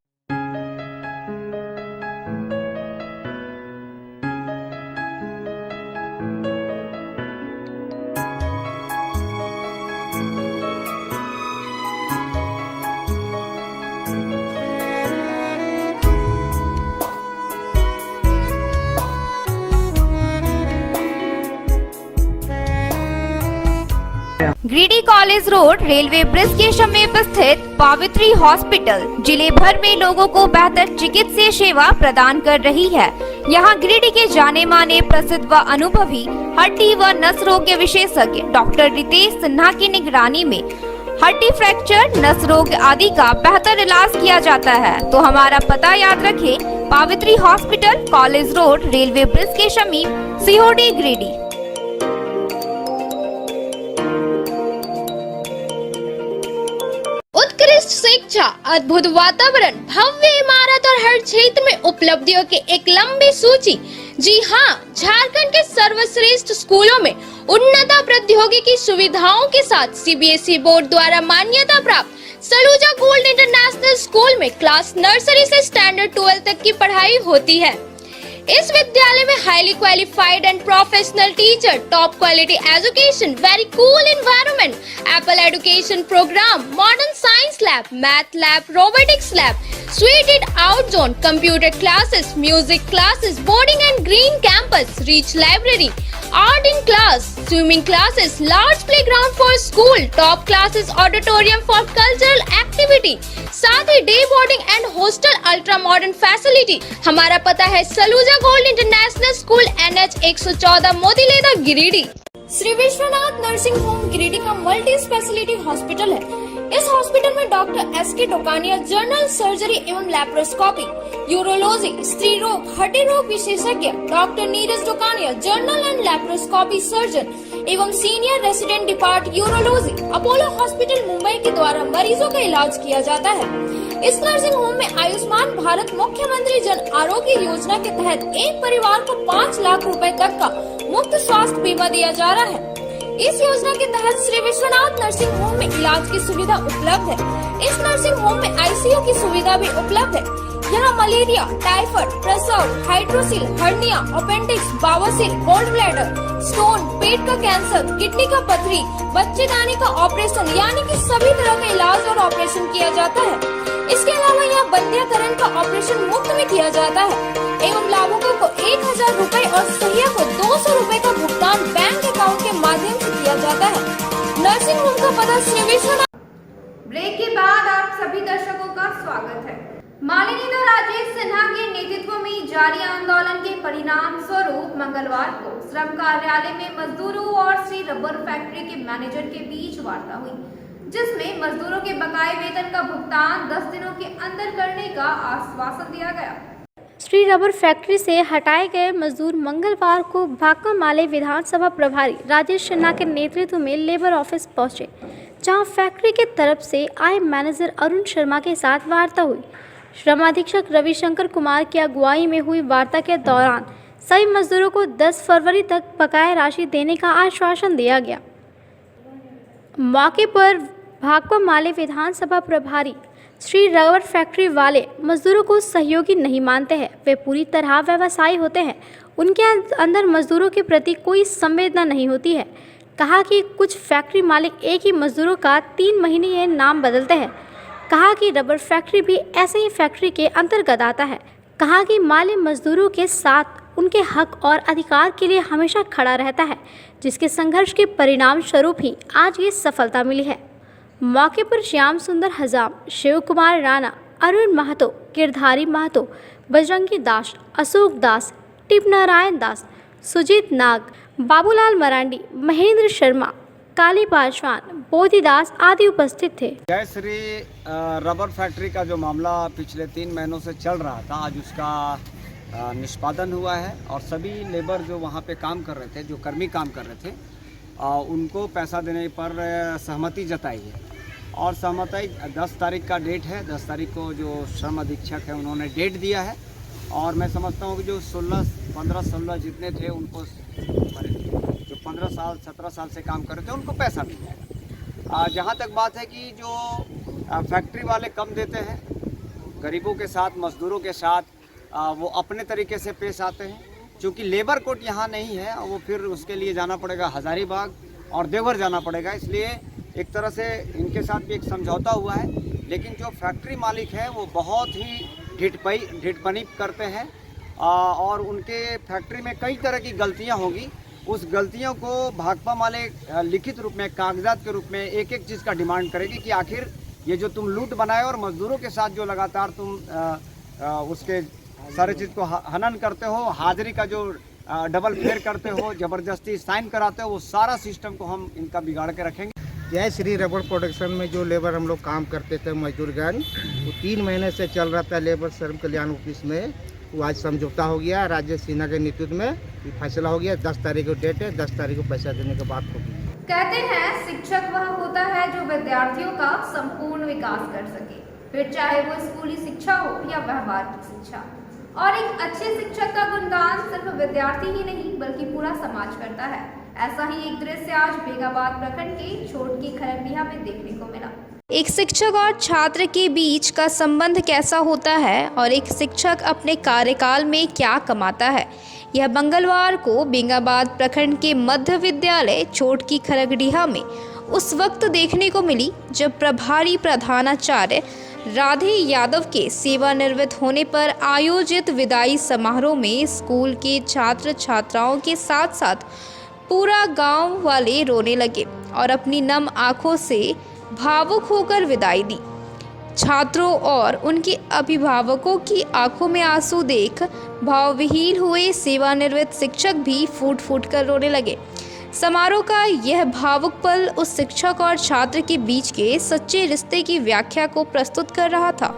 COD college road railway bridge के समीप स्थित पावित्री हॉस्पिटल जिले भर में लोगों को बेहतर चिकित्सीय सेवा प्रदान कर रही है। यहाँ गिरिडीह के जाने माने प्रसिद्ध व अनुभवी हड्डी व नस रोग विशेषज्ञ डॉक्टर रितेश सिन्हा की निगरानी में हड्डी फ्रैक्चर, नस रोग आदि का बेहतर इलाज किया जाता है। तो हमारा पता याद रखें, Pavitri hospital, college road, railway bridge के समीप, सीओडी, गिरिडीह। उत्कृष्ट शिक्षा, अद्भुत वातावरण, भव्य इमारत और हर क्षेत्र में उपलब्धियों की एक लंबी सूची। जी हाँ, झारखंड के सर्वश्रेष्ठ स्कूलों में उन्नत प्रौद्योगिकी सुविधाओं के साथ सीबीएसई बोर्ड द्वारा मान्यता प्राप्त सलूजा गोल्ड इंटरनेशनल स्कूल में क्लास नर्सरी से स्टैंडर्ड 12 तक की पढ़ाई होती है। इस विद्यालय में highly qualified and professional teacher, top quality education, very cool environment, Apple education program, modern science lab, math lab, robotics lab, suited out zone, computer classes, music classes, boarding and green campus, rich library, art in class, swimming classes, large playground for school, top classes, auditorium for cultural activity, साथ ही day boarding and hostel ultra modern facility. हमारा पता है Saluja gold international school, NH 114, Motileda, Giridih. Shri Vishwanath nursing home Giridih का multi speciality hospital है। इस hospital में doctor SK Dokania general surgery एवं लैप्रोस्कोपी, यूरोलॉजी, स्त्री रोग, हड्डी रोग विशेषज्ञ, doctor Neeraj Dokania general and laparoscopy surgeon एवं senior resident depart urology, Apollo hospital Mumbai के द्वारा मरीजों का इलाज किया जाता है। इस नर्सिंग होम में आयुष्मान भारत मुख्यमंत्री जन आरोग्य योजना के तहत एक परिवार को 5 लाख रुपए तक का मुफ्त स्वास्थ्य बीमा दिया जा रहा है। इस योजना के तहत श्री विश्वनाथ नर्सिंग होम में इलाज की सुविधा उपलब्ध है। इस नर्सिंग होम में ICU की सुविधा भी उपलब्ध है। यहाँ मलेरिया, टाइफाइड, प्रसव, हाइड्रोसिल, हर्निया, अपेंडिक्स, बावसील, गोल्ड ब्लैडर, स्टोन, पेट का कैंसर, किडनी का पथरी, बच्चेदानी का ऑपरेशन यानी कि सभी तरह का इलाज और ऑपरेशन किया जाता है। इसके अलावा यहाँ बंध्याकरण का ऑपरेशन मुफ्त में किया जाता है एवं लाभुकों को 1000 रुपए और सहिया को 200 रुपए का भुगतान बैंक अकाउंट के माध्यम से किया जाता है। नर्सिंग होम का पता श्री विश्वनाथ। ब्रेक के बाद आप सभी दर्शकों का स्वागत है। माननीय राजेश सिन्हा के नेतृत्व में जारी आंदोलन के परिणाम स्वरूप मंगलवार को श्रम कार्यालय में मजदूरों और श्री रबर फैक्ट्री के मैनेजर के बीच वार्ता हुई, जिसमें मजदूरों के बकाये वेतन का भुगतान 10 दिनों के अंदर करने का आश्वासन दिया गया। श्री रबर फैक्ट्री से हटाए गए मजदूर मंगलवार को भाकपा माले विधानसभा प्रभारी राजेश सिन्हा के नेतृत्व में लेबर ऑफिस पहुंचे, जहां फैक्ट्री के तरफ से आए मैनेजर अरुण शर्मा के साथ वार्ता हुई। श्रम अधीक्षक रविशंकर कुमार की अगुवाई में हुई वार्ता के दौरान सभी मजदूरों को 10 फरवरी तक बकाया राशि देने का आश्वासन दिया गया। मौके पर भाकपा माले विधानसभा प्रभारी श्री रबर फैक्ट्री वाले मजदूरों को सहयोगी नहीं मानते हैं। वे पूरी तरह व्यवसायी होते हैं। उनके अंदर मजदूरों के प्रति कोई संवेदना नहीं होती है। कहा कि कुछ फैक्ट्री मालिक एक ही मजदूरों का 3 महीने ये नाम बदलते हैं। कहा कि रबर फैक्ट्री भी ऐसे ही फैक्ट्री के अंतर्गत आता है। कहा कि माली मजदूरों के साथ उनके हक और अधिकार के लिए हमेशा खड़ा रहता है, जिसके संघर्ष के परिणाम स्वरूप ही आज ये सफलता मिली है। मौके पर श्याम सुंदर हजाम, शिव कुमार राणा, अरुण महतो, गिरधारी महतो, बजरंगी दास, अशोक दास, टिप नारायण दास, सुजीत नाग, बाबूलाल मरांडी, महेंद्र शर्मा, काली पासवान, बोधिदास आदि उपस्थित थे। जय श्री रबर फैक्ट्री का जो मामला पिछले 3 महीनों से चल रहा था, आज उसका निष्पादन हुआ है और सभी लेबर जो वहाँ पे काम कर रहे थे, जो कर्मी काम कर रहे थे, उनको पैसा देने पर सहमति जताई है और सहमति 10 तारीख का डेट है। 10 तारीख को जो श्रम अधीक्षक है उन्होंने डेट दिया है और मैं समझता हूँ कि जो 15-16 जितने थे उनको, जो 15 साल 17 साल से काम कर रहे थे, उनको पैसा मिल जाएगा। जहाँ तक बात है कि जो फैक्ट्री वाले कम देते हैं, गरीबों के साथ, मजदूरों के साथ वो अपने तरीके से पेश आते हैं। क्योंकि लेबर कोर्ट यहाँ नहीं है, वो फिर उसके लिए जाना पड़ेगा हज़ारीबाग और देवघर जाना पड़ेगा, इसलिए एक तरह से इनके साथ भी एक समझौता हुआ है। लेकिन जो फैक्ट्री मालिक है वो बहुत ही ढिठपनी करते हैं और उनके फैक्ट्री में कई तरह की गलतियाँ होंगी उस गलतियों को भाकपा माले लिखित रूप में, कागजात के रूप में एक एक चीज़ का डिमांड करेगी कि आखिर ये जो तुम लूट बनाए और मजदूरों के साथ जो लगातार तुम उसके सारे चीज़ को हनन करते हो, हाजिरी का जो डबल फेयर करते हो, ज़बरदस्ती साइन कराते हो, वो सारा सिस्टम को हम इनका बिगाड़ के रखेंगे। जय श्री रबड़ प्रोडक्शन में जो लेबर हम लोग काम करते थे मजदूरगण, वो 3 महीने से चल रहा था लेबर श्रम कल्याण ऑफिस में। वो आज समझौता हो गया, राजेश सिन्हा के नेतृत्व में ये फैसला हो गया। 10 तारीख को डेट है, 10 तारीख को पैसा देने की बात होगी। कहते हैं शिक्षक वह होता है जो विद्यार्थियों का संपूर्ण विकास कर सके, फिर चाहे वो स्कूली शिक्षा हो या व्यवहार की शिक्षा। और एक अच्छे शिक्षक का गुणगान सिर्फ विद्यार्थी ही नहीं बल्कि पूरा समाज करता है। ऐसा ही एक दृश्य आज बेगाबाद प्रखंड के छोटकी खरगडीहा में देखने को मिला। एक शिक्षक और छात्र के बीच का संबंध कैसा होता है और एक शिक्षक अपने कार्यकाल में क्या कमाता है, यह मंगलवार को बेगाबाद प्रखंड के मध्य विद्यालय छोटकी खरगडीहा में उस वक्त देखने को मिली जब प्रभारी प्रधानाचार्य राधे यादव के सेवानिवृत्त होने पर आयोजित विदाई समारोह में स्कूल के छात्र छात्राओं के साथ साथ पूरा गांव वाले रोने लगे और अपनी नम आंखों से भावुक होकर विदाई दी। छात्रों और उनके अभिभावकों की आंखों में आंसू देख भावविहीन हुए सेवानिवृत्त शिक्षक भी फूट फूट कर रोने लगे। समारोह का यह भावुक पल उस शिक्षक और छात्र के बीच के सच्चे रिश्ते की व्याख्या को प्रस्तुत कर रहा था।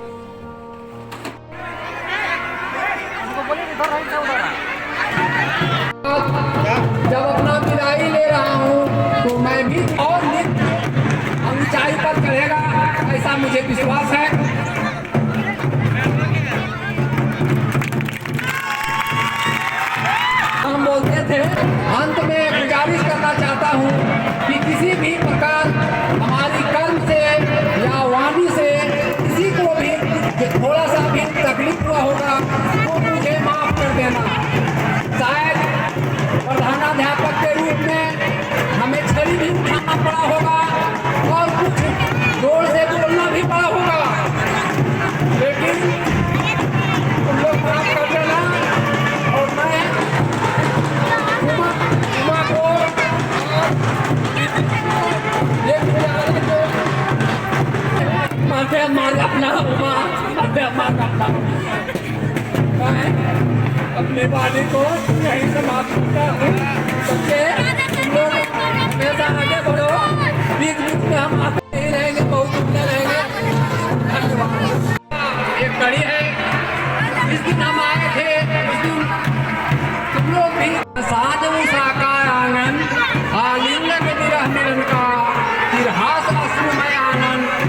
जब अपना विदाई ले रहा हूँ तो मैं भी और ऊंचाई पर चढ़ेगा, ऐसा मुझे विश्वास है। हम बोलते थे, अंत में गुजारिश करना चाहता हूँ कि किसी भी प्रकार हमारी कर्म से या वाणी से किसी को भी थोड़ा सा भी तकलीफ हुआ होगा तो मुझे माफ कर देना। शायद प्रधानाध्यापक के रूप में हमें छड़ी भी उठाना पड़ा होगा और कुछ जोर से बोलना भी पड़ा होगा, लेकिन तुम लोग माफ कर देना। और मैं उमा को माथे मार अपना उमा माथे मार अपना अपने वाले को यही समाप्त करता हूँ। तुम लोग हमेशा आगे बढ़ो, बीच बीच में हम आते ही रहेंगे, बहुत जुड़ते रहेंगे। धन्यवाद। एक कड़ी है, जिस दिन हम आए थे उस दिन तुम लोग भी साज उषा का आंगन आलिंग के विरह मिलन का तिरहास अश्रुमय आनंद।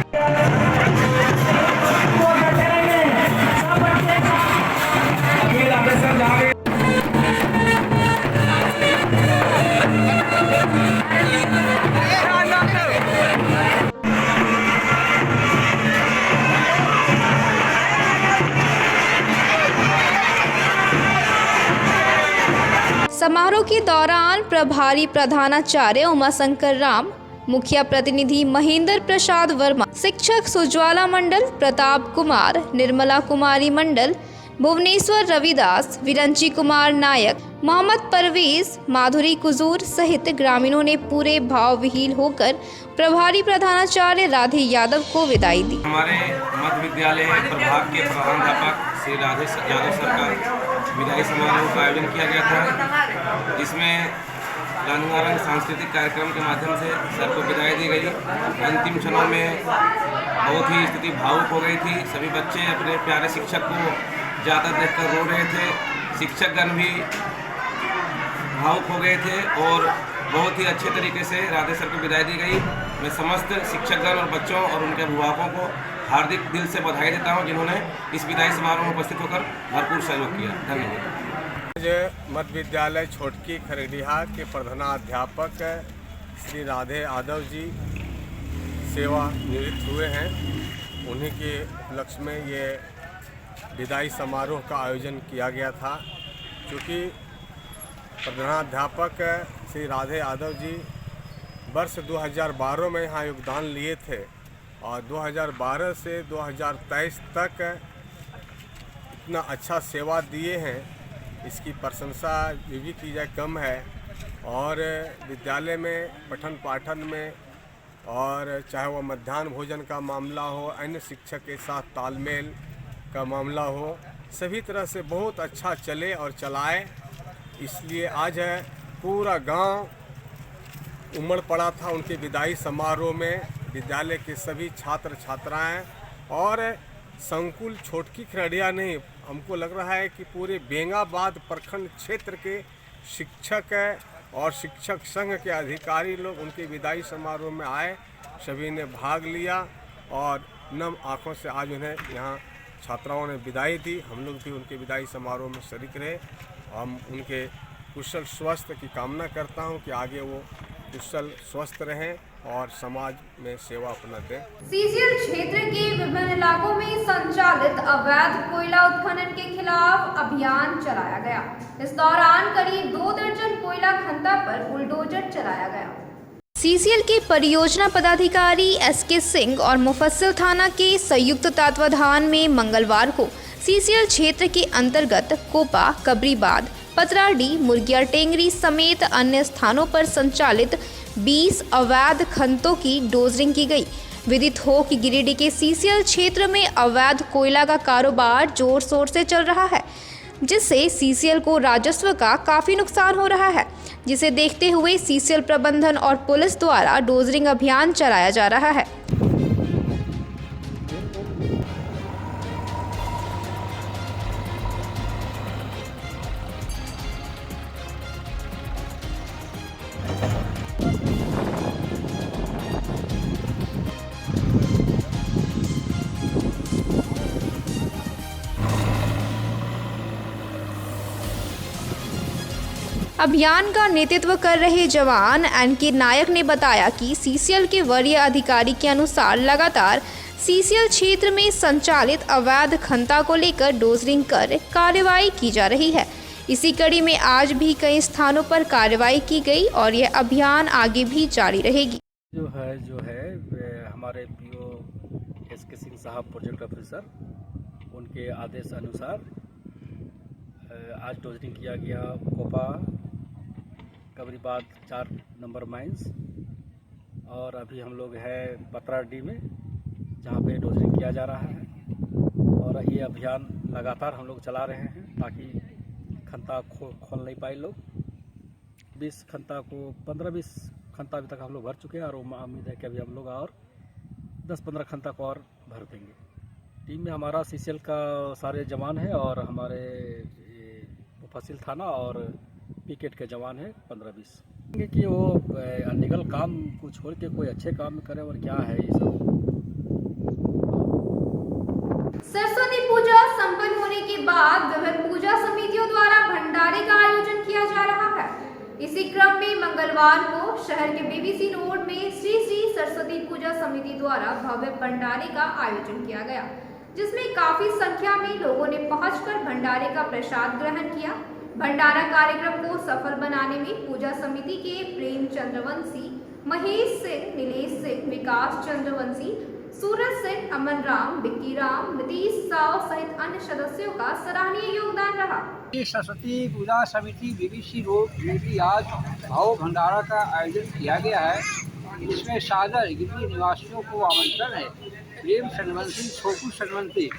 समारोह के दौरान प्रभारी प्रधानाचार्य उमाशंकर राम, मुखिया प्रतिनिधि महेंद्र प्रसाद वर्मा, शिक्षक सुज्वाला मंडल, प्रताप कुमार, निर्मला कुमारी मंडल, भुवनेश्वर रविदास, विरंची कुमार नायक, मोहम्मद परवेज, माधुरी कुजूर सहित ग्रामीणों ने पूरे भावविहीन होकर प्रभारी प्रधानाचार्य राधे यादव को विदाई दी। हमारे मध्य विद्यालय प्रभाग के प्रधानाध्यापक श्री राधे यादव सर का विदाई समारोह का आयोजन किया गया था, जिसमें रंगारंग सांस्कृतिक कार्यक्रम के माध्यम से सर को विदाई दी गई। अंतिम क्षणों में बहुत ही स्थिति भावुक हो गई थी। सभी बच्चे अपने प्यारे शिक्षक को ज़्यादा देखकर रो रहे थे, शिक्षकगण भी भावुक हो गए थे और बहुत ही अच्छे तरीके से राधे सर को विदाई दी गई। मैं समस्त शिक्षकगण और बच्चों और उनके अभिभावकों को हार्दिक दिल से बधाई देता हूं, जिन्होंने इस विदाई समारोह में उपस्थित होकर भरपूर सहयोग किया। धन्यवाद। मध्य विद्यालय छोटकी खरगडीहा के प्रधानाध्यापक श्री राधे यादव जी सेवा निवृत्त हुए हैं। उन्हीं के उपलक्ष्य में ये विदाई समारोह का आयोजन किया गया था। क्योंकि प्रधानाध्यापक श्री राधे यादव जी वर्ष 2012 में यहाँ योगदान लिए थे और 2012 से 2023 तक इतना अच्छा सेवा दिए हैं, इसकी प्रशंसा भी की जाए कम है। और विद्यालय में पठन पाठन में, और चाहे वह मध्याह्न भोजन का मामला हो, अन्य शिक्षक के साथ तालमेल का मामला हो, सभी तरह से बहुत अच्छा चले और चलाए। इसलिए आज है पूरा गांव उमड़ पड़ा था उनके विदाई समारोह में। विद्यालय के सभी छात्र छात्राएं और संकुल छोटकी खरड़िया नहीं, हमको लग रहा है कि पूरे बेंगाबाद प्रखंड क्षेत्र के शिक्षक और शिक्षक संघ के अधिकारी लोग उनके विदाई समारोह में आए, सभी ने भाग लिया और नम आँखों से आज उन्हें यहाँ छात्राओं ने विदाई दी। हम लोग भी उनके विदाई समारोह में शरीक रहे। हम उनके कुशल स्वास्थ्य की कामना करता हूँ कि आगे वो कुशल स्वस्थ रहें और समाज में सेवा अपना दें। सीसीएल क्षेत्र के विभिन्न इलाकों में संचालित अवैध कोयला उत्खनन के खिलाफ अभियान चलाया गया। इस दौरान करीब 2 दर्जन कोयला खंता पर बुलडोजर चलाया गया। सीसीएल के परियोजना पदाधिकारी एसके सिंह और मुफस्सिल थाना के संयुक्त तत्वाधान में मंगलवार को सीसीएल क्षेत्र के अंतर्गत कोपा, कबरीबाद, पतराडी, मुर्गिया टेंगरी समेत अन्य स्थानों पर संचालित 20 अवैध खंतों की डोजरिंग की गई। विदित हो कि गिरिडीह के सीसीएल क्षेत्र में अवैध कोयला का कारोबार जोर शोर से चल रहा है, जिससे सीसीएल को राजस्व का काफ़ी नुकसान हो रहा है, जिसे देखते हुए सीसीएल प्रबंधन और पुलिस द्वारा डोजरिंग अभियान चलाया जा रहा है। अभियान का नेतृत्व कर रहे जवान एनके नायक ने बताया कि सीसीएल के वरीय अधिकारी के अनुसार लगातार सीसीएल क्षेत्र में संचालित अवैध खंता को लेकर डोजरिंग कर कार्रवाई की जा रही है। इसी कड़ी में आज भी कई स्थानों पर कार्रवाई की गई और यह अभियान आगे भी जारी रहेगी। जो है हमारे पीओ एसके सिंह साहब प्रोजेक्ट ऑफिसर, उनके आदेश अनुसार आज डोजरिंग किया गया कोपा, कबरीबाद 4 नंबर माइंस, और अभी हम लोग हैं पतराडी में जहाँ पे डोजरिंग किया जा रहा है। और ये अभियान लगातार हम लोग चला रहे हैं ताकि खंता खोल नहीं पाए लोग। 20 खंता को 15-20 खंता अभी तक हम लोग भर चुके हैं और उम्मीद है कि अभी हम लोग और 10-15 खंता को और भर देंगे। टीम में हमारा सीसीएल का सारे जवान हैं और हमारे मुफस्सिल थाना और पिकेट के जवान हैं 15-20, कि वो अनलीगल काम को छोड़ के कोई अच्छे काम करें। और क्या है ये सब। सरस्वती पूजा संपन्न होने के बाद विभिन्न पूजा समितियों द्वारा भंडारे का आयोजन किया जा रहा है। इसी क्रम में मंगलवार को शहर के बीबीसी रोड में श्री श्री सरस्वती पूजा समिति द्वारा भव्य भंडारे का आयोजन किया गया, जिसमें काफी संख्या में लोगों ने पहुंचकर भंडारे का प्रसाद ग्रहण किया। भंडारा कार्यक्रम को सफल बनाने में पूजा समिति के प्रेम चंद्रवंशी, महेश सिंह, नीलेश सिंह, विकास चंद्रवंशी, सूरज सिंह, अमन राम, बिक्की राम, नीतीश साव सहित अन्य सदस्यों का सराहनीय योगदान रहा। सरस्वती पूजा समिति बीबीसी रोड में भी आज भाव भंडारा का आयोजन किया गया है। इसमें सादर गिरिडीह निवासियों को आमंत्रण है। प्रेम चंद्रवंशी, छोटू चंद्रवंशी,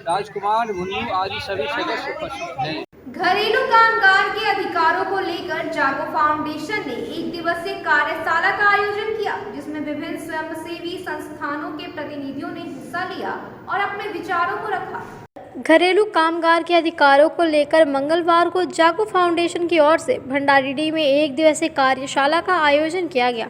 राजकुमार मुन्नू आदि सभी सदस्य उपस्थित हैं। घरेलू कामगार के अधिकारों को लेकर जागो फाउंडेशन ने 1 दिवसीय कार्यशाला का आयोजन किया, जिसमें विभिन्न स्वयंसेवी संस्थानों के प्रतिनिधियों ने हिस्सा लिया और अपने विचारों को रखा। घरेलू कामगार के अधिकारों को लेकर मंगलवार को जागो फाउंडेशन की ओर से भंडारीडीह में 1 दिवसीय कार्यशाला का आयोजन किया गया।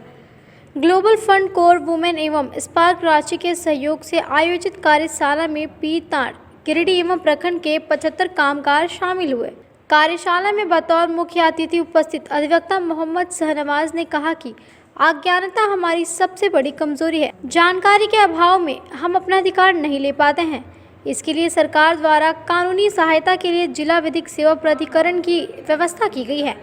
ग्लोबल फंड कोर वुमेन एवं स्पार्क रांची के सहयोग से आयोजित कार्यशाला में पीताड़, गिरिडीह एवं प्रखंड के 75 कामगार शामिल हुए। कार्यशाला में बतौर मुख्य अतिथि उपस्थित अधिवक्ता मोहम्मद शहनवाज ने कहा कि अज्ञानता हमारी सबसे बड़ी कमजोरी है। जानकारी के अभाव में हम अपना अधिकार नहीं ले पाते हैं। इसके लिए सरकार द्वारा कानूनी सहायता के लिए जिला विधिक सेवा प्राधिकरण की व्यवस्था की गई है,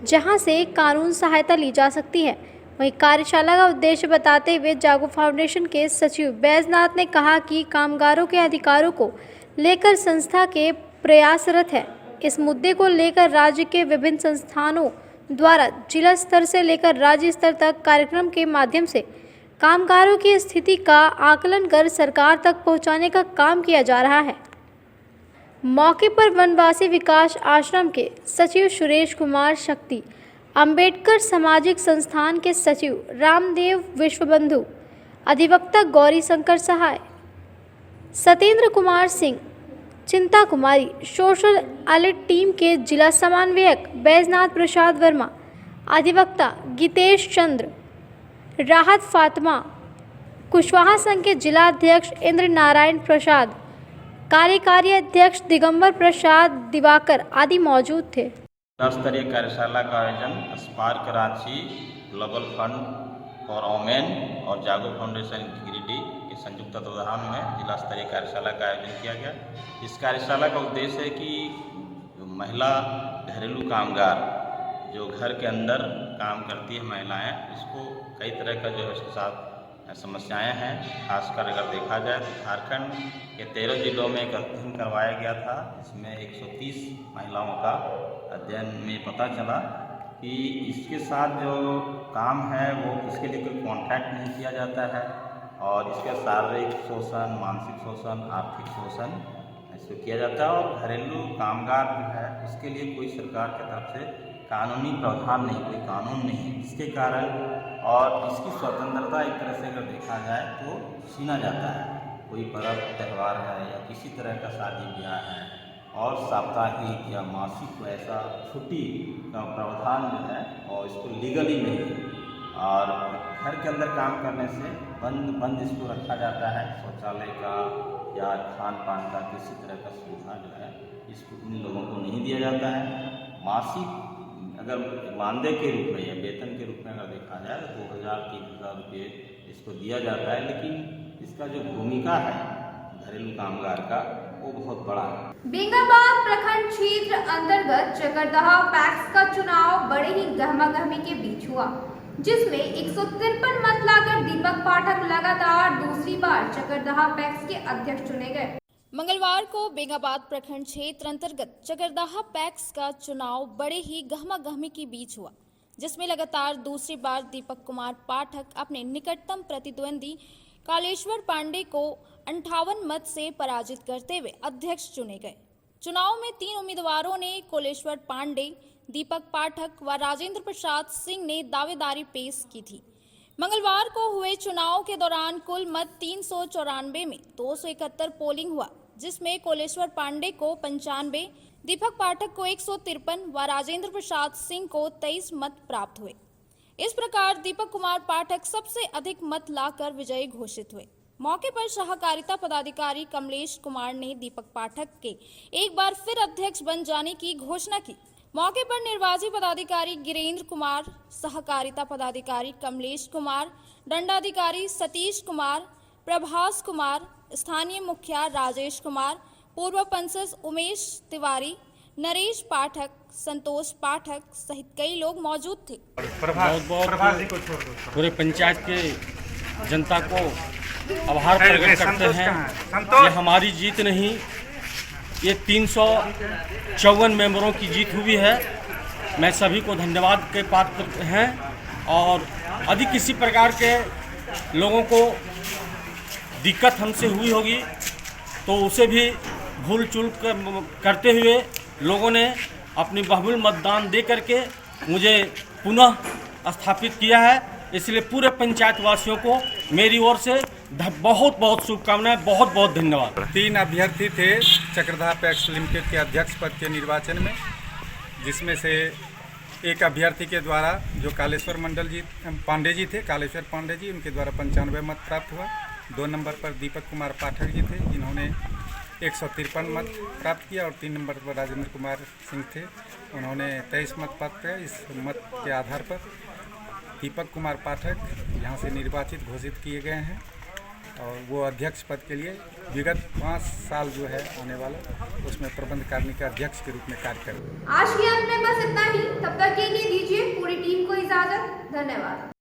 जहां से कानून सहायता ली जा सकती है। वहीं कार्यशाला का उद्देश्य बताते हुए जागो फाउंडेशन के सचिव बैजनाथ ने कहा कि कामगारों के अधिकारों को लेकर संस्था के प्रयासरत है। इस मुद्दे को लेकर राज्य के विभिन्न संस्थानों द्वारा जिला स्तर से लेकर राज्य स्तर तक कार्यक्रम के माध्यम से कामगारों की स्थिति का आकलन कर सरकार तक पहुंचाने का काम किया जा रहा है। मौके पर वनवासी विकास आश्रम के सचिव सुरेश कुमार शक्ति, अंबेडकर सामाजिक संस्थान के सचिव रामदेव विश्वबंधु, अधिवक्ता गौरी शंकर सहाय, सत्येंद्र कुमार सिंह, चिंता कुमारी, सोशल अलर्ट टीम के जिला समन्वयक बैजनाथ प्रसाद वर्मा, अधिवक्ता गीतेश चंद्र, राहत फातिमा, कुशवाहा संघ के जिला अध्यक्ष इंद्र नारायण प्रसाद, कार्यकारी अध्यक्ष दिगंबर प्रसाद दिवाकर आदि मौजूद थे। जिला स्तरीय कार्यशाला का आयोजन spark Ranchi, global fund for women और जागो फाउंडेशन गिरिडीह के संयुक्त तत्वाधान में जिला स्तरीय कार्यशाला का आयोजन किया गया। इस कार्यशाला का उद्देश्य है कि महिला घरेलू कामगार जो घर के अंदर काम करती है महिलाएं, इसको कई तरह का जो है उसके साथ समस्याएं हैं। खासकर अगर देखा जाए तो झारखंड के 13 जिलों में एक अध्ययन करवाया गया था। इसमें 130 महिलाओं का अध्ययन में पता चला कि इसके साथ जो काम है वो इसके लिए कोई कॉन्ट्रैक्ट नहीं किया जाता है और इसका शारीरिक शोषण, मानसिक शोषण, आर्थिक शोषण इसको किया जाता है और घरेलू कामगार जो है उसके लिए कोई सरकार की तरफ से कानूनी प्रावधान नहीं, कोई कानून नहीं, जिसके कारण और इसकी स्वतंत्रता एक तरह से अगर देखा जाए तो छीना जाता है। कोई पर्व त्यौहार है या किसी तरह का शादी ब्याह है और साप्ताहिक या मासिक ऐसा छुट्टी का प्रावधान जो है और इसको लीगली नहीं और घर के अंदर काम करने से बंद इसको रखा जाता है। शौचालय का या खान पान का किसी तरह का सुविधा जो है इसको इन लोगों को नहीं दिया जाता है। मासिक अगर मानदेय के रूप में या वेतन के रूप में अगर देखा जाए तो 2000-3000 रुपये इसको दिया जाता है, लेकिन इसका जो भूमिका है घरेलू कामगार का वो बहुत बड़ा है। बेंगाबाद प्रखंड क्षेत्र अंतर्गत चकरदहा पैक्स का चुनाव बड़े ही गहमागहमी के बीच हुआ, जिसमें 153 मत लाकर दीपक पाठक लगातार दूसरी बार चकरदहा पैक्स के अध्यक्ष चुने गए। मंगलवार को बेंगाबाद प्रखंड क्षेत्र अंतर्गत चकरदहा पैक्स का चुनाव बड़े ही गहमागहमी के बीच हुआ, जिसमें लगातार दूसरी बार दीपक कुमार पाठक अपने निकटतम प्रतिद्वंदी कालेश्वर पांडे को 58 मत से पराजित करते हुए अध्यक्ष चुने गए। चुनाव में 3 उम्मीदवारों ने कोलेश्वर पांडे, दीपक पाठक व राजेंद्र प्रसाद सिंह ने दावेदारी पेश की थी। मंगलवार को हुए चुनाव के दौरान कुल मत 394 में 271 पोलिंग हुआ, जिसमें कोलेश्वर पांडे को 95, दीपक पाठक को 153 व राजेंद्र प्रसाद सिंह को 23 मत प्राप्त हुए। इस प्रकार दीपक कुमार पाठक सबसे अधिक मत लाकर विजयी घोषित हुए। मौके पर सहकारिता पदाधिकारी कमलेश कुमार ने दीपक पाठक के एक बार फिर अध्यक्ष बन जाने की घोषणा की। मौके पर निर्वाची पदाधिकारी गिरेंद्र कुमार, सहकारिता पदाधिकारी कमलेश कुमार, दंडाधिकारी सतीश कुमार, प्रभास कुमार, स्थानीय मुखिया राजेश कुमार, पूर्व पंचायत उमेश तिवारी, नरेश पाठक, संतोष पाठक सहित कई लोग मौजूद थे। पूरे पंचायत के जनता को आभार प्रकट करते हैं। ये हमारी जीत नहीं, ये 354 मेंबरों की जीत हुई है। मैं सभी को धन्यवाद के पात्र हैं और यदि किसी प्रकार के लोगों को दिक्कत हमसे हुई होगी तो उसे भी भूल चूक करते हुए लोगों ने अपनी बहुमूल्य मतदान दे करके मुझे पुनः स्थापित किया है। इसलिए पूरे पंचायत वासियों को मेरी ओर से बहुत बहुत शुभकामनाएं, बहुत बहुत धन्यवाद। 3 अभ्यर्थी थे चकरदहा पैक्स लिमिटेड के अध्यक्ष पद के निर्वाचन में, जिसमें से एक अभ्यर्थी के द्वारा जो कालेश्वर पांडे जी थे, कालेश्वर पांडे जी, उनके द्वारा 95 मत प्राप्त हुआ। 2 नंबर पर दीपक कुमार पाठक जी थे, जिन्होंने 153 मत प्राप्त किया और 3 नंबर पर राजेंद्र कुमार सिंह थे, उन्होंने 23 मत प्राप्त किया। इस मत के आधार पर दीपक कुमार पाठक यहाँ से निर्वाचित घोषित किए गए हैं और वो अध्यक्ष पद के लिए विगत 5 साल जो है आने वाला उसमें प्रबंध कार्य के अध्यक्ष के रूप में कार्य करेंगे। आज के अंत में बस इतना ही। तब तक के लिए दीजिए पूरी टीम को इजाजत। धन्यवाद।